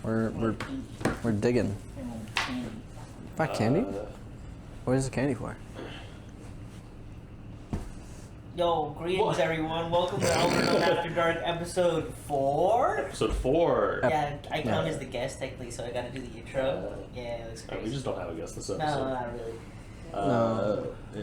We're digging. Back candy? What is the candy for? Yo, greetings everyone. Welcome to Alburdunn After Dark episode 4. Episode 4. Yeah, I count as the guest technically, so I gotta do the intro. Yeah, it looks crazy. We just don't have a guest this episode. No, not really.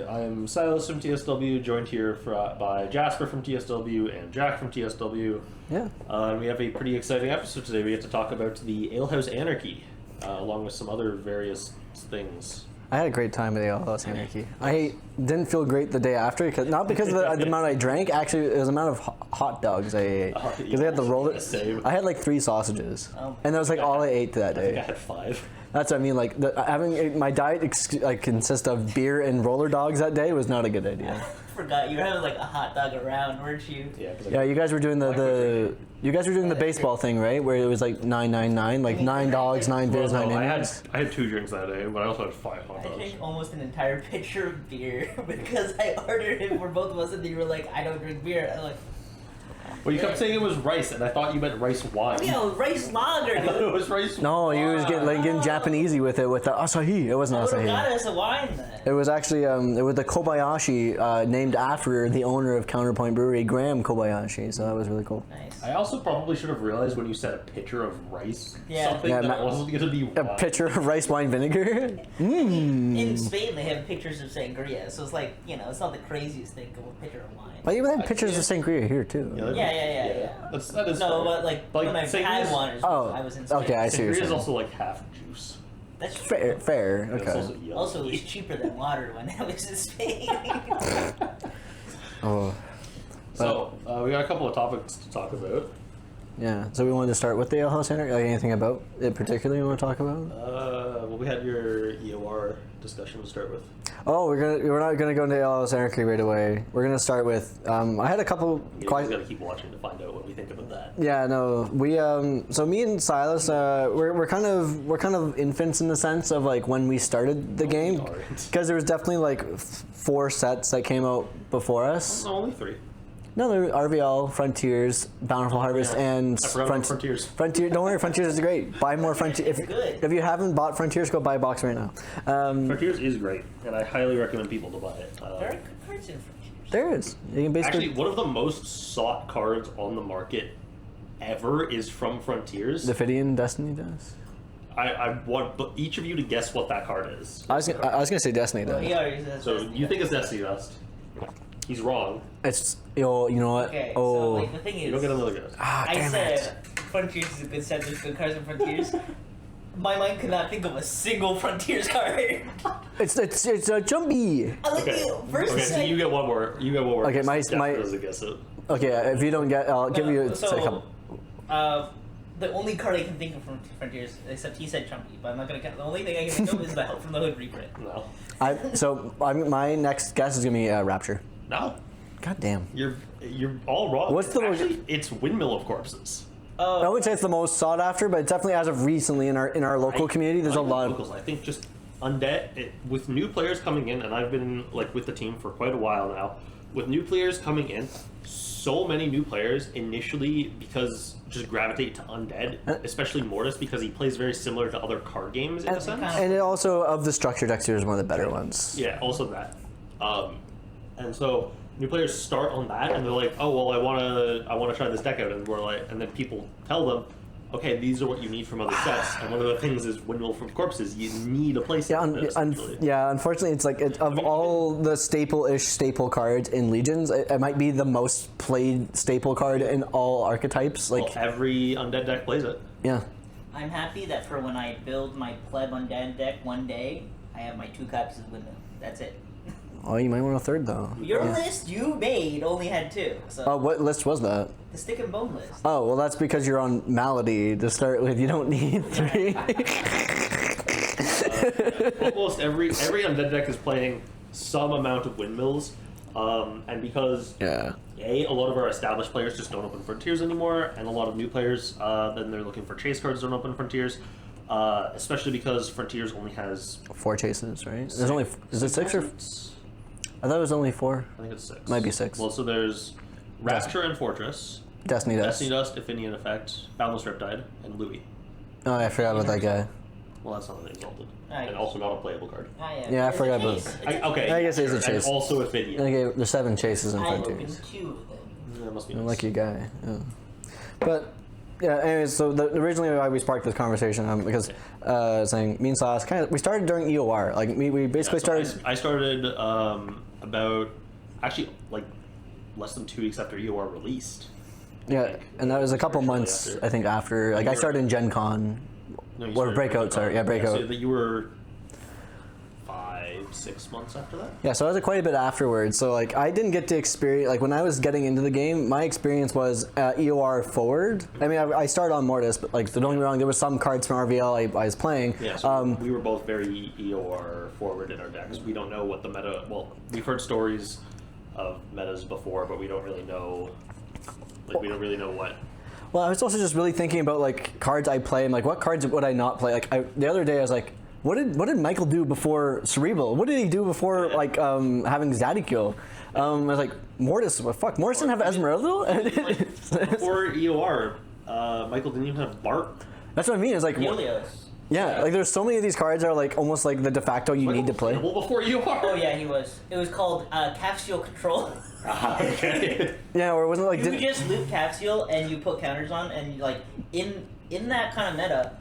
I'm Sylas from TSW, joined here by Jasper from TSW and Jack from TSW. Yeah. And we have a pretty exciting episode today. We get to talk about the Alehouse Anarchy, along with some other various things. I had a great time at the Alehouse Anarchy. I didn't feel great the day after, not because of the amount I drank. Actually, it was the amount of hot dogs I ate. Because they had the roller. I had like 3 sausages, and that was like all I ate that day. I think I had 5. That's what I mean. Like having my diet consists of beer and roller dogs that day was not a good idea. I forgot you were having like a hot dog around, weren't you? Yeah, you guys were doing the baseball thing, right? Where it was like 999, like 9 dogs, 9 beers, 9 innings. I had 2 drinks that day, but I also had 5 hot dogs. I drank almost an entire pitcher of beer because I ordered it for both of us, and you were like, "I don't drink beer." I'm like, well, you kept saying it was rice, and I thought you meant rice wine. yeah, rice lager, dude. It was rice wine. No, you was getting Japanesey with it with the asahi. It wasn't I would have asahi. got us a wine then. It was actually it was the Kobayashi, named after the owner of Counterpoint Brewery, Graham Kobayashi. So that was really cool. Nice. I also probably should have realized when you said a pitcher of rice, something Yeah, that wasn't going to be A wine. pitcher of rice wine vinegar. In Spain, they have pictures of sangria, so it's like, it's not the craziest thing of a pitcher of wine. Well, you have pictures of sangria here too. Yeah. That is No, fair. but like when I had one, I was in Spain. okay, I see what you're Sangria is saying. also like half juice. That's Fair, fair. And it's Okay. also yummy. Also, it was cheaper than water when I was in Spain. Oh, So, we got a couple of topics to talk about. yeah. So we wanted to start with the Alehouse Anarchy. Like anything about it particularly you want to talk about? Well, we had your EOR discussion to start with. Oh, we're not gonna go into Alehouse Anarchy right away. We're gonna start with I had a couple. You just got to keep watching to find out what we think about that. Yeah, no, we so me and Sylas, we're kind of infants in the sense of like when we started the game, we aren't. because there was definitely like 4 sets that came out before us. No, only 3. No, there were RVL, Frontiers, Bountiful Harvest, and I forgot about Frontiers. Don't worry, Frontiers is great. Buy more Frontiers. Good. If you haven't bought Frontiers, go buy a box right now. Frontiers is great, and I highly recommend people to buy it. There are good cards in Frontiers. There is. You can basically Actually, one of the most sought cards on the market ever is from Frontiers. the Fidian Destiny does. I want each of you to guess what that card is. I was gonna say Destiny does. He already says So Destiny you think Dust. it's Destiny Dust? He's wrong. It's you know what? Okay, oh. so like the thing You don't is, get another guess. I damn it. said Frontiers is a good set, there's good cards in Frontiers. My mind could not think of a single Frontiers card. It's a jumpy. I like Okay. the first Okay, so set. you get one more. You get one more. Okay, my- Jasper doesn't guess it. Okay, if you don't get, I'll give you a couple. The only card I can think of from Frontiers, except he said Chumpy, but I'm not gonna count. The only thing I can think of is the Help from the Hood reprint. No. My next guess is gonna be Rapture. No. God damn. You're all wrong. What's the- Actually, it's Windmill of Corpses. I wouldn't say it's the most sought after, but definitely as of recently in our local community, there's a lot of. locals. I think just Undead with new players coming in, and I've been like with the team for quite a while now. With new players coming in, so many new players initially because just gravitate to Undead, especially Mortis because he plays very similar to other card games in a sense. And it also of the structure decks here is one of the better ones. Yeah, also that. And so new players start on that, and they're like, "Oh well, I wanna try this deck out," and we're like, and then people tell them, "Okay, these are what you need from other sets." And one of the things is Windmill from Corpses. You need a place. Unfortunately, it's like of all the staple cards in Legions, it might be the most played staple card in all archetypes. Like every Undead deck plays it. yeah. I'm happy that for when I build my Pleb Undead deck one day, I have my 2 copies of Windmill. That's it. Oh, you might want a third though. Your list you made only had 2. So Oh, what list was that? the Stick and Bone list. Oh, well, that's because you're on Malady to start with. You don't need 3. Almost every Undead deck is playing some amount of Windmills, and because Yeah. a lot of our established players just don't open Frontiers anymore, and a lot of new players then they're looking for chase cards don't open Frontiers, especially because Frontiers only has 4 chases, right? There's only is it 6 or? I thought it was only 4. I think it's 6. Might be 6. Well, so there's Rapture and Fortress, Destiny Dust. Destiny Dust, Aphinian Effect, Boundless Riptide, and Louis. Oh, I forgot about that guy. Well, that's not an exalted. Right. And also not a playable card. Yeah, I It's a forgot about chase. it. Okay. I guess it's a chase. And also Ophidian. Okay, there's 7 chases and I opened frontiers. 2 of them. That must be I'm a nice. lucky guy. Yeah. But yeah, anyways, so originally why we sparked this conversation because saying me and Sylas we started during EOR. Like we basically So started. I started about actually like less than 2 weeks after EOR released. Yeah, and that was a couple months After. I think after. Like I started in Gen Con. No, you Or started Breakout, sorry. Yeah, Breakout. So that you were 5-6 months after that. Yeah, so I was quite a bit afterwards. So like I didn't get to experience like when I was getting into the game, my experience was EOR forward. I mean, I started on Mortis, but like don't get me wrong, there was some cards from RVL I was playing. Yeah, so we were both very EOR forward in our decks. We don't know what the meta. Well, we've heard stories of metas before, but we don't really know. Like we don't really know what. Well, I was also just really thinking about like cards I play and like what cards would I not play. Like the other day I was like, what did Michael do before Cerebral? What did he do before like having Zadikyo? I was like, Mortis. What fuck? Mortis didn't have Esmeralda. Before EOR, Michael didn't even have Bart. That's what I mean. It's like Helios. yeah, like there's so many of these cards that are like almost like the de facto you need to play. Well, before EOR. Oh yeah, he was. It was called Capsule Control. Okay. Yeah, or wasn't it like You just loop Capsule and you put counters on, and you, like in that kind of meta.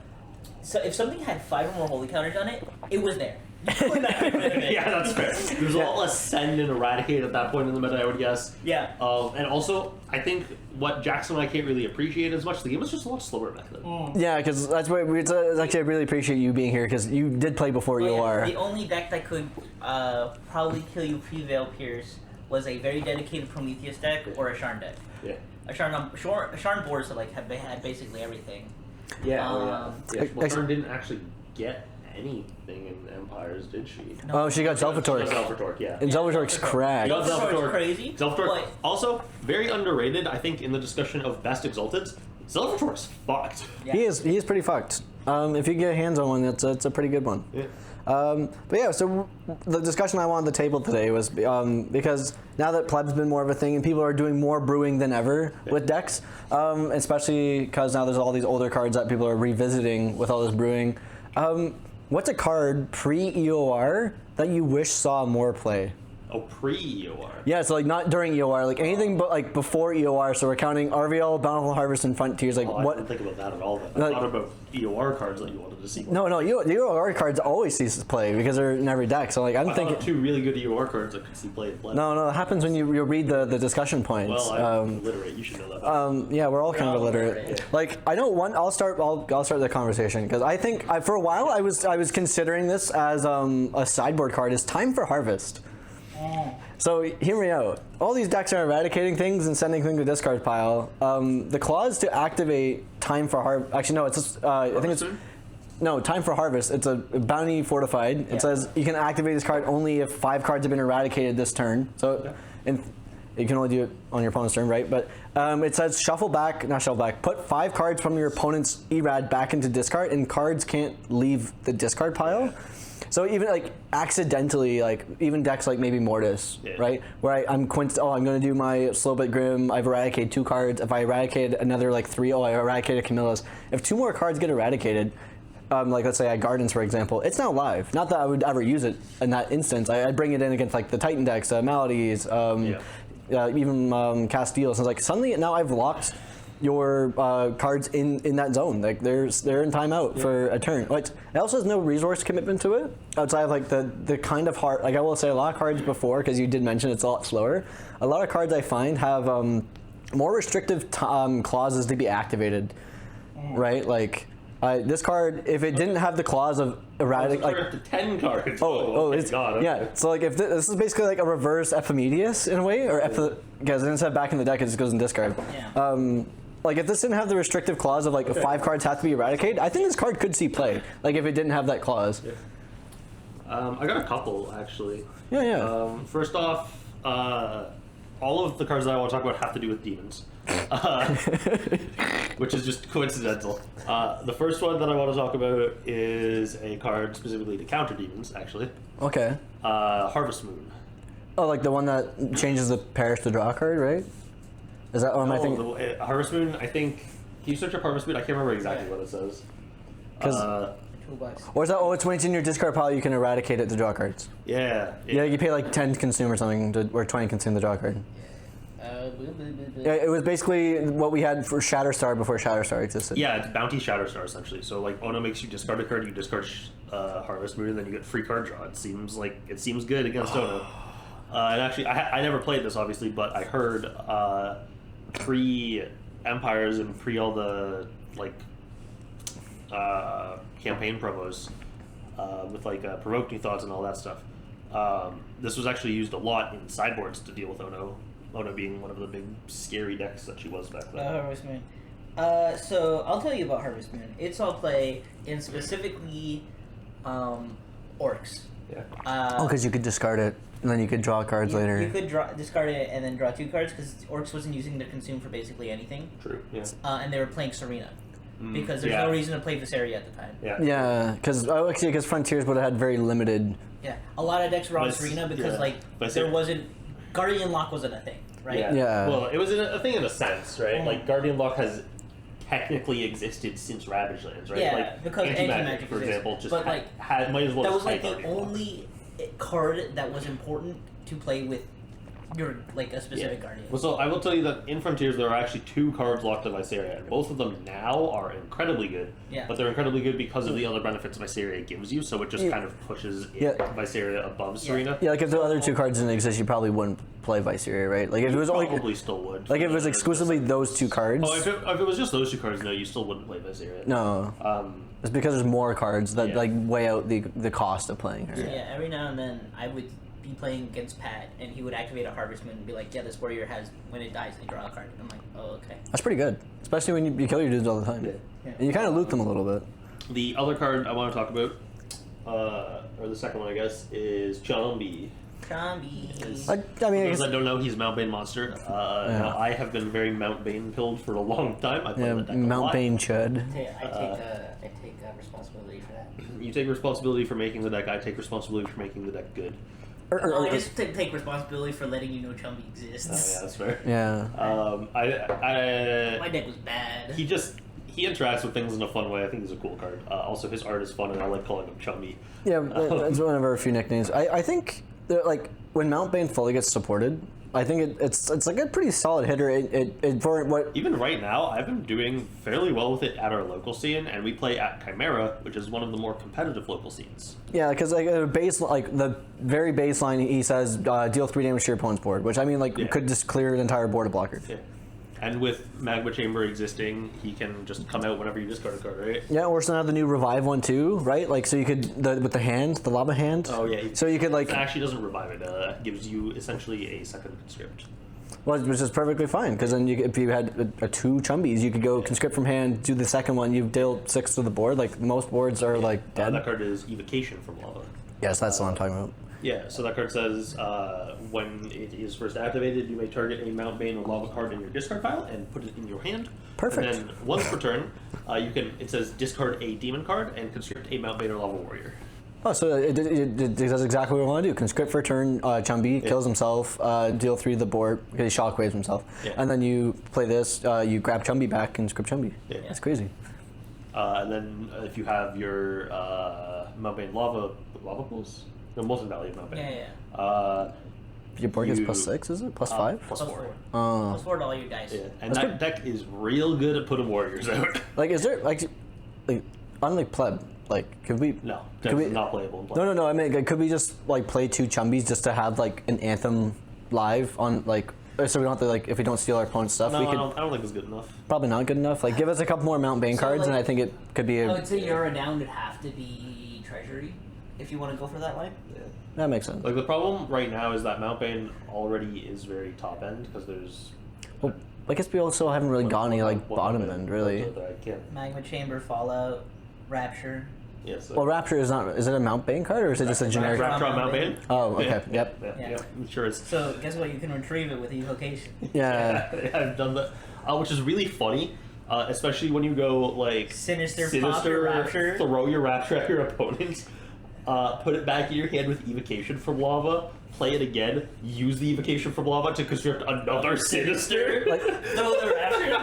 So if something had 5 or more holy counters on it, it was there. You could not get rid of it. Yeah, that's fair. There's a lot less send and eradicate at that point in the meta, I would guess. Yeah. And also, I think what Jackson and I can't really appreciate as much, the game was just a lot slower back then. Yeah, because that's why actually I really appreciate you being here because you did play before Oh, yeah. EOR. The only deck that could probably kill you pre-Veil Pierce was a very dedicated Prometheus deck or a Sharn deck. Yeah. A Sharn boards that like they had basically everything. Yeah. Yeah. Well, Ex- Sharn didn't actually get anything in Empires, did she? Oh, she got Zelfatork. Zelfatork, yeah. And Zelfatork's cracked. Got Zelfatork's crazy, Zelfatork, but- also very underrated, I think, in the discussion of best exalteds. Zelfatork's fucked. Yeah. He is pretty fucked. If you get hands on one, it's a pretty good one. Yeah. But yeah, so the discussion I wanted on the table today was because now that Pleb's been more of a thing and people are doing more brewing than ever with decks, especially because now there's all these older cards that people are revisiting with all this brewing. What's a card pre-EOR that you wish saw more play? Oh, pre-EOR. Yeah, so like not during EOR, like anything but like before EOR. So we're counting RVL, Bountiful Harvest, and Frontiers. Like Oh, I what? didn't think about that at all. Then. Like- I thought about EOR cards that you wanted to see. No, the EOR cards always see play because they're in every deck. So like I'm I thinking. thought of 2 really good EOR cards that could see play and play. No, it happens when you read the discussion points. Well, I'm illiterate. You should know that. Yeah, we're all kind of all illiterate. illiterate. Like I know one. I'll start the conversation because I think for a while I was considering this as a sideboard card. Is Time for Harvest. So hear me out. All these decks are eradicating things and sending things to the discard pile. The clause to activate Time for Harvest. Actually, no. It's just, I think it's. No, Time for Harvest. It's a bounty fortified. It says you can activate this card only if 5 cards have been eradicated this turn. So, and you can only do it on your opponent's turn, right? But it says put 5 cards from your opponent's erad back into discard, and cards can't leave the discard pile. So even like accidentally, like even decks like maybe Mortis, right? Where I'm going to do my Slowbit Grim. I've eradicated 2 cards. If I eradicate another like 3, I eradicated Camillus. If 2 more cards get eradicated. Like let's say I Gardens for example, it's now live. Not that I would ever use it in that instance. I'd bring it in against like the Titan decks, Maladies, even Castile. So it's like suddenly now I've locked your cards in that zone. Like they're in timeout for a turn. Like, it also has no resource commitment to it outside of like the kind of hard. Like I will say a lot of cards before because you did mention it's a lot slower. A lot of cards I find have more restrictive clauses to be activated, right? Like. This card, if it didn't have the clause of erratic, like up to 10 cards. it's God, okay. yeah. So like if this is basically like a reverse Ephemedius in a way, or because instead of back in the deck, it just goes in discard. Yeah. Like if this didn't have the restrictive clause of like 5 cards have to be eradicated, I think this card could see play. Like if it didn't have that clause. Yeah. I got a couple actually. Yeah. First off, all of the cards that I want to talk about have to do with demons. Which is just coincidental. The first one that I want to talk about is a card specifically to counter demons, actually. Okay. Harvest Moon. Oh, like the one that changes the parish to draw card, right? Is that one? I think. Harvest Moon, I think. Can you search up Harvest Moon? I can't remember exactly what it says. Toolbox. Or is that? Oh, it's when it's in your discard pile. You can eradicate it to draw cards. Yeah. Yeah, you pay like 10 to consume or something, or 20 to consume the draw card. Yeah, it was basically what we had for Shatterstar before Shatterstar existed. Yeah, it's Bounty Shatterstar essentially. So like Ono makes you discard a card, you discard Harvest Moon, and then you get free card draw. It seems good against Ono. And actually, I never played this obviously, but I heard pre Empires and pre all the like campaign promos with like Provoke New Thoughts and all that stuff. This was actually used a lot in sideboards to deal with Ono. Ono being one of the big scary decks that she was back then. Harvest Moon. So I'll tell you about Harvest Moon. It's all play in specifically orcs. Yeah. Because you could discard it, and then you could draw cards later. You could discard it and then draw 2 cards, because orcs wasn't using their consume for basically anything. True. Yeah. And they were playing Serena. Because there's no reason to play Viseria at the time. Yeah, because Frontiers would have had very limited. Yeah, a lot of decks were on Serena because there wasn't Guardian Lock wasn't a thing, right? Yeah. Well, it was a thing in a sense, right? Like Guardian Lock has technically existed since Ravage Lands, right? Yeah, like, because anti-magic for example, just but might as well. That just was like type the Guardian Lock. only card that was important to play with your a specific Guardian. Well, so I will tell you that in Frontiers there are actually 2 cards locked to Viseria, and both of them now are incredibly good. Yeah. But they're incredibly good because of the other benefits Viseria gives you, so it just kind of pushes Viseria above Serena. Yeah, like if the other 2 cards didn't exist, you probably wouldn't play Viseria, right? Like if it was probably still would. Like if it was exclusively those 2 cards. Oh, if it was just those 2 cards, no, you still wouldn't play Viseria. No. It's because there's more cards that like weigh out the cost of playing her. So every now and then I would be playing against Pat, and he would activate a Harvest Moon and be like, "Yeah, this warrior has when it dies, they draw a card." And I'm like, "Oh, okay." That's pretty good, especially when you kill your dudes all the time. Yeah. And you kind of loot them a little bit. The other card I want to talk about, or the second one, I guess, is Chombi. Zombies. I mean, For those that don't know, he's Mount Bane monster. Now I have been very Mount Bane pilled for a long time. I play that deck a Mount lot. Bane chud. I take responsibility for that. You take responsibility for making the deck. I take responsibility for making the deck good. I just take responsibility for letting you know Chumby exists. Oh yeah, that's fair. Yeah. My deck was bad. He interacts with things in a fun way. I think he's a cool card. Also, his art is fun, and I like calling him Chumby. Yeah, that's one of our few nicknames. I think that, like when Mount Bane fully gets supported, I think it's like a pretty solid hitter. It for what even right now, I've been doing fairly well with it at our local scene, and we play at Chimera, which is one of the more competitive local scenes. Yeah, because like the very baseline, he says deal 3 damage to your opponent's board, which I mean could just clear an entire board of blockers. Yeah. And with Magma Chamber existing, he can just come out whenever you discard a card, right? Yeah, or so now the new Revive one too, right? Like so you could with the lava hand. Oh yeah. So you could like. It actually doesn't revive it. It gives you essentially a second conscript. Well, which is perfectly fine because then if you had a 2 Chumbies, you could go conscript from hand, do the second one, you've dealt 6 to the board. Like most boards are like dead. That card is Evocation from Lava. Yes, that's what I'm talking about. Yeah, so that card says when it is first activated, you may target a Mount Bane or Lava card in your discard pile and put it in your hand. Perfect. And then once per turn, it says discard a demon card and conscript a Mount Bane or Lava warrior. Oh, so it does exactly what I want to do. Conscript for a turn, Chumbi kills himself, deal 3 to the board because he shockwaves himself. Yeah. And then you play this, you grab Chumbi back and conscript Chumbi. Yeah. That's crazy. And then if you have your Mount Bane lava pools, the most value of Mount Bane. Yeah. Your board gets +6, is it? +5? +4. +4 to all your dice. Yeah. And that deck is real good at putting warriors out. Like, is there like unlike pleb? Like, could we? No, could we, not playable in pleb. No. I mean, could we just like play 2 Chumbies just to have like an anthem live on like? So we don't have to like if we don't steal our opponent's stuff. No, we could, I don't think it's good enough. Probably not good enough. Like, give us a couple more Mount Bane cards, and I think it could be. I would say Yara down would have to be Treasury if you want to go for that line. Yeah. That makes sense. Like the problem right now is that Mount Bane already is very top end because there's. Well, I guess we also haven't really got any like bottom end really. I can't. Magma Chamber, Fallout, Rapture. Yes. Well, Rapture is not. Is it a Mount Bane card or is it just a generic? Rapture on Mount Bane. Oh, okay. Yeah. Yep. Yeah. I'm sure it's. So guess what? You can retrieve it with evocation. Yeah. I've done that, which is really funny, especially when you go like Sinister pop your Rapture. throw your Rapture at your opponents, put it back in your hand with evocation from Lava, play it again, use the evocation from lava to construct another Sinister.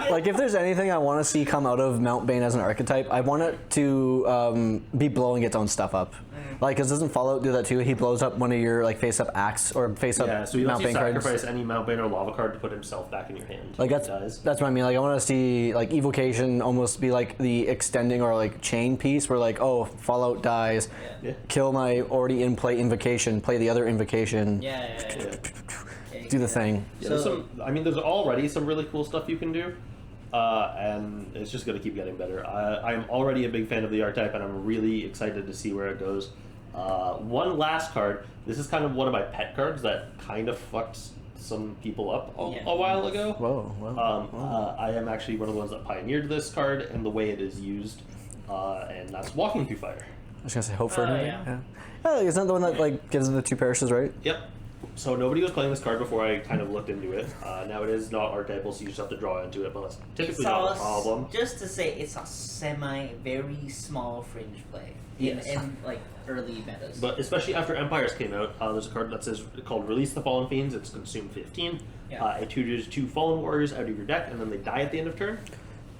Like if there's anything I want to see come out of Mount Bane as an archetype, I want it to be blowing its own stuff up. Like, because doesn't Fallout do that too? He blows up one of your like face-up axe or face-up So you Mount don't Bane sacrifice cards. any Mount Bane or lava card to put himself back in your hand. Like that's what I mean. Like I want to see like evocation almost be like the extending or like chain piece where like, oh, Fallout dies, kill my already in play invocation, play the other invocation. Do the thing. Yeah, there's already some really cool stuff you can do, and it's just going to keep getting better. I'm already a big fan of the archetype, and I'm really excited to see where it goes. One last card. This is kind of one of my pet cards that kind of fucked some people up a while ago. Whoa. I am actually one of the ones that pioneered this card and the way it is used, and that's Walking Through Fire. I was gonna say hope for it. Yeah, isn't that the one that like gives the 2 parishes, right? Yep. So nobody was playing this card before I kind of looked into it. Now it is not archetypal, so you just have to draw into it, but that's typically not a problem. Just to say, it's a very small fringe play in like early metas. But especially after Empires came out, there's a card that says called Release the Fallen Fiends. It's consume 15. It chooses 2 Fallen Warriors out of your deck, and then they die at the end of turn.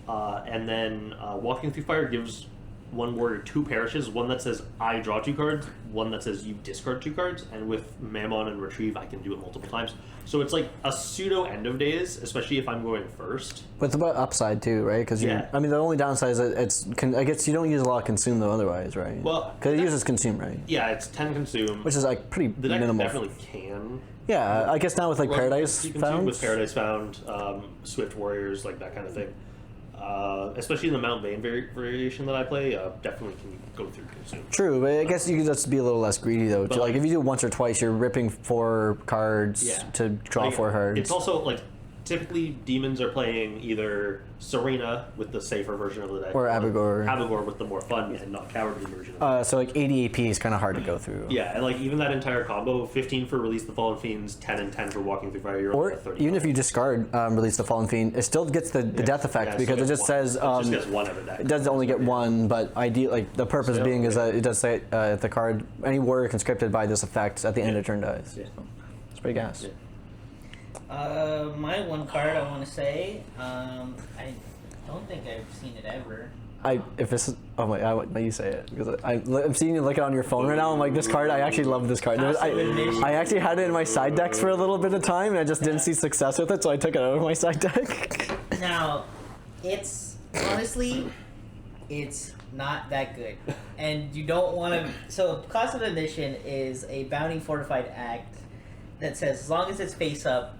And then Walking Through Fire gives one warrior 2 parishes, one that says I draw 2 cards, one that says you discard 2 cards, and with Mammon and Retrieve I can do it multiple times. So it's like a pseudo end of days, especially if I'm going first. But it's about upside too, right? Because I mean the only downside is that I guess you don't use a lot of consume though otherwise, right? Well, because it uses consume, right? Yeah, it's 10 consume, which is like pretty the deck minimal. definitely can. Yeah, I guess now with like Paradise Found. With Paradise Found, Swift Warriors, like that kind of thing. Especially in the Mount Bane variation that I play, definitely can go through consume. True, but I guess you could just be a little less greedy though. Like if you do it once or twice, you're ripping 4 cards to draw 4 cards. It's also like typically demons are playing either Serena with the safer version of the deck, or Abigor with the more fun and not cowardly version. So like 80 AP is kind of hard to go through. Yeah, and like even that entire combo, 15 for Release the Fallen Fiends, 10 and 10 for Walking Through Fire. Or even if you discard Release the Fallen Fiend, it still gets the death effect because it just says it just gets 1 every deck. It does only get 1, but like the purpose being is that it does say if the card any warrior conscripted by this effect at the end of turn dies. So it's pretty gas. My one card I want to say, I don't think I've seen it ever. If this is you say it because I'm seeing you look it on your phone right now. I'm like, this card, I actually love this card. I actually had it in my side decks for a little bit of time, and I just didn't see success with it, so I took it out of my side deck. Now, it's honestly, it's not that good, and you don't want to. So, cost of admission is a bounty fortified act that says as long as it's face up,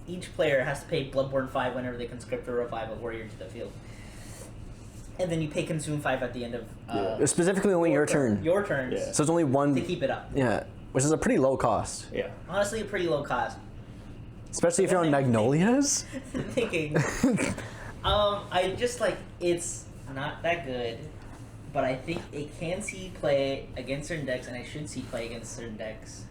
each player has to pay Bloodborne 5 whenever they conscript or revive a warrior to the field. And then you pay Consume 5 at the end of... specifically only your turn. Your turns. Yeah. So it's only 1... To keep it up. Yeah, which is a pretty low cost. Yeah. Honestly, a pretty low cost. Especially if you're on Magnolias? Thinking... I just, it's not that good, but I think it can see play against certain decks, and I should see play against certain decks.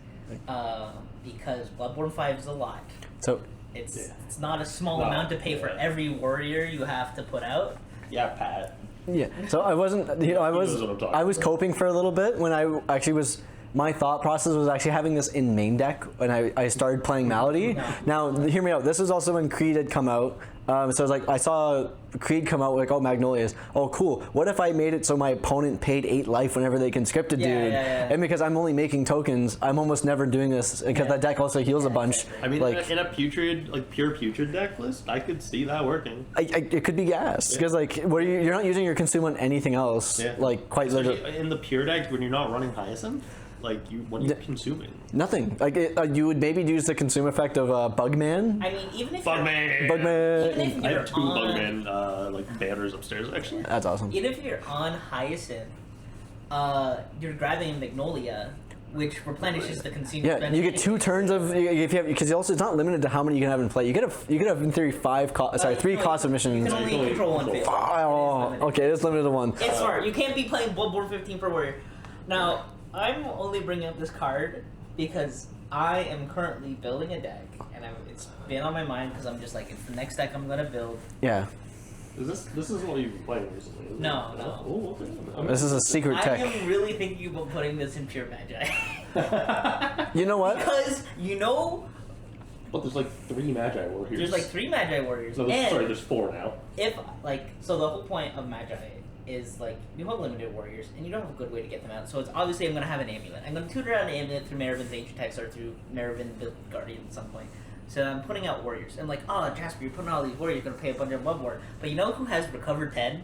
Because Bloodborne 5 is a lot. So it's not a small amount to pay for every warrior you have to put out. Yeah, Pat. Yeah. So I wasn't, I was coping for a little bit when I actually was. My thought process was actually having this in main deck when I started playing Malady. Now, hear me out. This was also when Creed had come out. So I was like, I saw Creed come out like, oh, Magnolias. Oh, cool. What if I made it so my opponent paid 8 life whenever they conscripted dude? And because I'm only making tokens, I'm almost never doing this because that deck also heals a bunch. I mean, in a putrid, pure putrid deck list, I could see that working. It could be gas because you're not using your consume on anything else. Quite literally. In the pure deck when you're not running Hyacinth. What are you consuming? Nothing. You would maybe use the consume effect of Bugman. I mean, even if Bugman. I have 2 Bugman banners upstairs actually. That's awesome. Even if you're on Hyacinth, you're grabbing Magnolia, which replenishes the consume. Yeah, you get 2 turns of if you have because also it's not limited to how many you can have in play. You could have in theory 3 cost of missions. You can only control 1 field. Oh, okay, it's limited to 1. It's smart. You can't be playing Bloodborne 15 per warrior. Now. I'm only bringing up this card because I am currently building a deck, and it's been on my mind because I'm just like, it's the next deck I'm gonna build. Yeah. This is what you've been playing recently? No. Oh, okay. This is a secret tech. I am really thinking about putting this in Pure Magi. You know what? Because But there's like 3 Magi Warriors. there's like 3 Magi Warriors. No, and there's 4 now. if so the whole point of Magi is like you have limited warriors and you don't have a good way to get them out. So it's obviously I'm gonna have an amulet. I'm gonna tutor out an amulet through Maravin's Ancient Text or through Maravin the Guardian at some point. So I'm putting out warriors. I'm like, oh Jasper, you're putting out all these warriors, you're gonna pay a bunch of bloodborne. But you know who has recovered 10?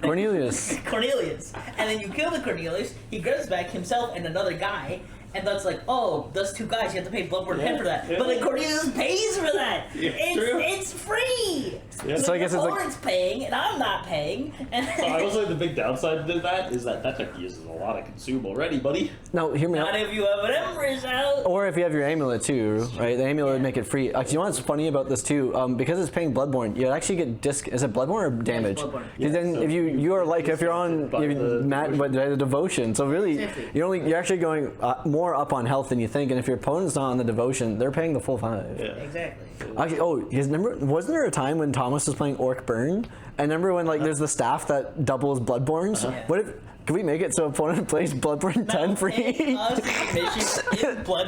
Cornelius. Cornelius. And then you kill the Cornelius, he grabs back himself and another guy. And that's like, oh, those 2 guys, you have to pay bloodborne 10 for that. Yeah. But then Cornelius pays for that. Yeah, true. It's free. Yeah. So I guess it's like Lauren's paying and I'm not paying. And I was like, the big downside to that is that tech uses a lot of consume already, buddy. No, hear me not out. if you have an Empress out. Or if you have your amulet too, right? The amulet would make it free. Actually, you know what's funny about this too? Because it's paying bloodborne, you actually get is it bloodborne or damage? Bloodborne. Because then so if you are like if you're on by the devotion, so really Exactly. you're actually going more up on health than you think, and if your opponent's not on the devotion, they're paying the full 5. Yeah. Exactly. Actually, wasn't there a time when Thomas was playing Orc Burn? I remember when there's the staff that doubles Bloodborns. Yeah. What if can we make it so opponent plays Bloodborne 10 free? In Blood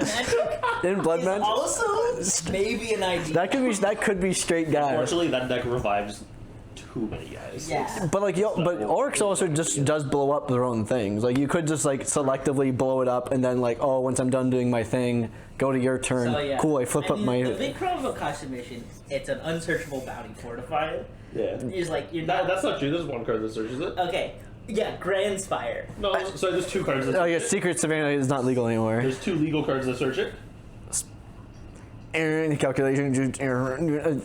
Magic In Blood is Magic? also maybe an idea. That could be straight gas. Unfortunately, that deck revives too many guys. Yeah. But but Orcs also just does blow up their own things. Like you could just selectively blow it up and then once I'm done doing my thing, go to your turn. So, yeah. Cool, I flip up my. The big problem with Akasha mission, it's an unsearchable bounty fortifier. Yeah. It's like you're not. That's not true. There's 1 card that searches it. Okay. Yeah, Grand Spire. No, sorry, there's 2 cards that Oh search yeah, it. Secret Savannah is not legal anymore. There's 2 legal cards that search it. Aaron, calculation,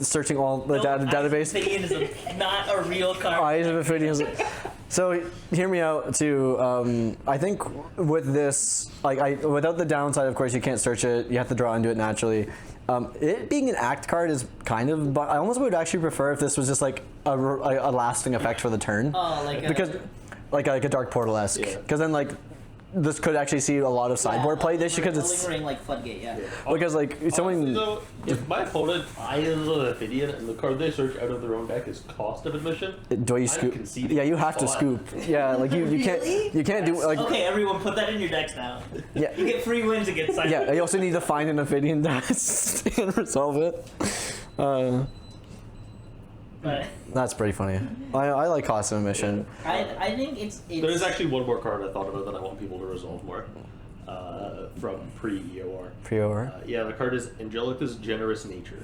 searching all the database. Ophidian is not a real card. Eyes of Ophidian. So hear me out too. I think with this, without the downside, of course, you can't search it. You have to draw into it naturally. It being an act card is kind of, but I almost would actually prefer if this was just like a lasting effect for the turn. Oh, like because like a Dark Portal-esque. Yeah. Because then this could actually see a lot of sideboard play. This because it's lingering like Floodgate, yeah. because someone. Honestly, though, if my opponent eyes an Ophidian and the card they search out of their own deck is cost of admission, Do you I'm scoop? conceding. Yeah, you have to Fine. scoop. Yeah, like you Really? can't do like Okay, everyone, put that in your decks now. Yeah. You get free wins against Cyber. yeah. You also need to find an Ophidian dust and resolve it. But That's pretty funny. I like cost of admission. I think it's There's actually 1 more card I thought about that I want people to resolve more. From pre-EOR. Pre-over. Yeah, the card is Angelica's Generous Nature.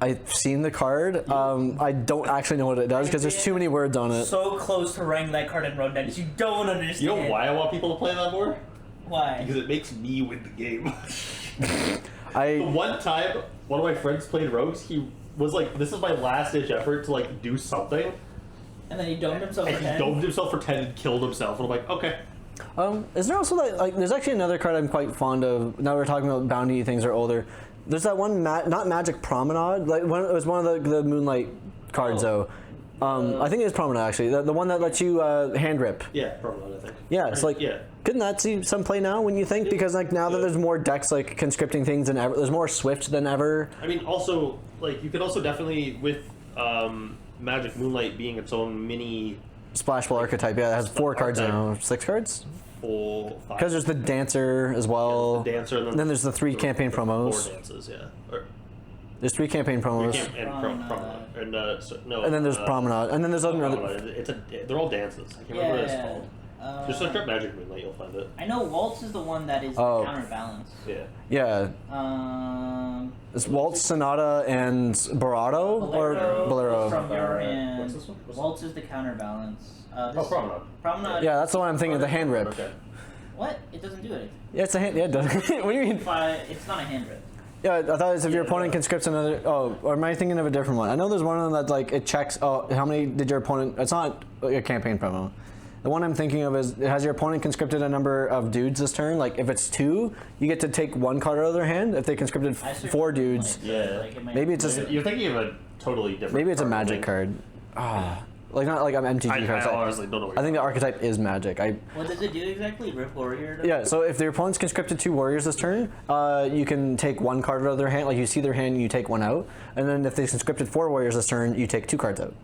I've seen the card. I don't actually know what it does because there's too many words on it. so close to ranking that card in road decks. You don't understand. You know why I want people to play that more? Why? Because it makes me win the game. The I one time, one of my friends played Rogues, he was like, this is my last ditch effort to do something. And then he domed himself And for he 10. domed himself for 10 and killed himself. And I'm like, okay. is there also there's actually another card I'm quite fond of. Now we're talking about bounty things are older. There's that one not Magic Promenade. It was one of the Moonlight cards though. I think it's Promenade actually. The one that lets you hand rip. Yeah, probably, I think. Yeah, it's yeah. couldn't that see some play now when you think? Because now that there's more decks conscripting things than ever, there's more Swift than ever. I mean, also, you could also definitely, with Magic Moonlight being its own mini Splashball archetype, yeah, it has 4 cards now. 6 cards? full 5. Because there's the Dancer as well. The Dancer, and then there's the 3 campaign promos. 4 dances, yeah. Or, There's 3 campaign promos. and Promenade. And, no, And then there's Promenade. And then there's other. Promenade. They're all dances. I can't remember what it's called. Just search up Magic Moonlight, you'll find it. I know Waltz is the one that is Oh. counterbalance. Yeah. Yeah. It's Waltz, Sonata, and Barado or Bolero. From your hand. What's this one? Waltz is the counterbalance. Oh, Promenade. Promenade. Yeah, that's the one I'm thinking of. The hand rip. Okay. What? It doesn't do anything. Yeah, it's a hand. Yeah, it does. What do you mean? It's not a hand rip. Yeah, I thought it's if your opponent conscripts another. Oh, or am I thinking of a different one? I know there's one of them that it checks. Oh, how many did your opponent? It's not a campaign promo. The one I'm thinking of is, has your opponent conscripted a number of dudes this turn? Like, if it's 2, you get to take 1 card out of their hand. If they conscripted 4 dudes, maybe it's just... You're thinking of a totally different Maybe it's a card, I magic think. card. Not like I'm MTG cards. I honestly don't know what I think the archetype is magic. What does it do exactly? Rip Warrior? Yeah, so if their opponent's conscripted 2 warriors this turn, you can take 1 card out of their hand. Like, you see their hand and you take 1 out. And then if they conscripted 4 warriors this turn, you take 2 cards out.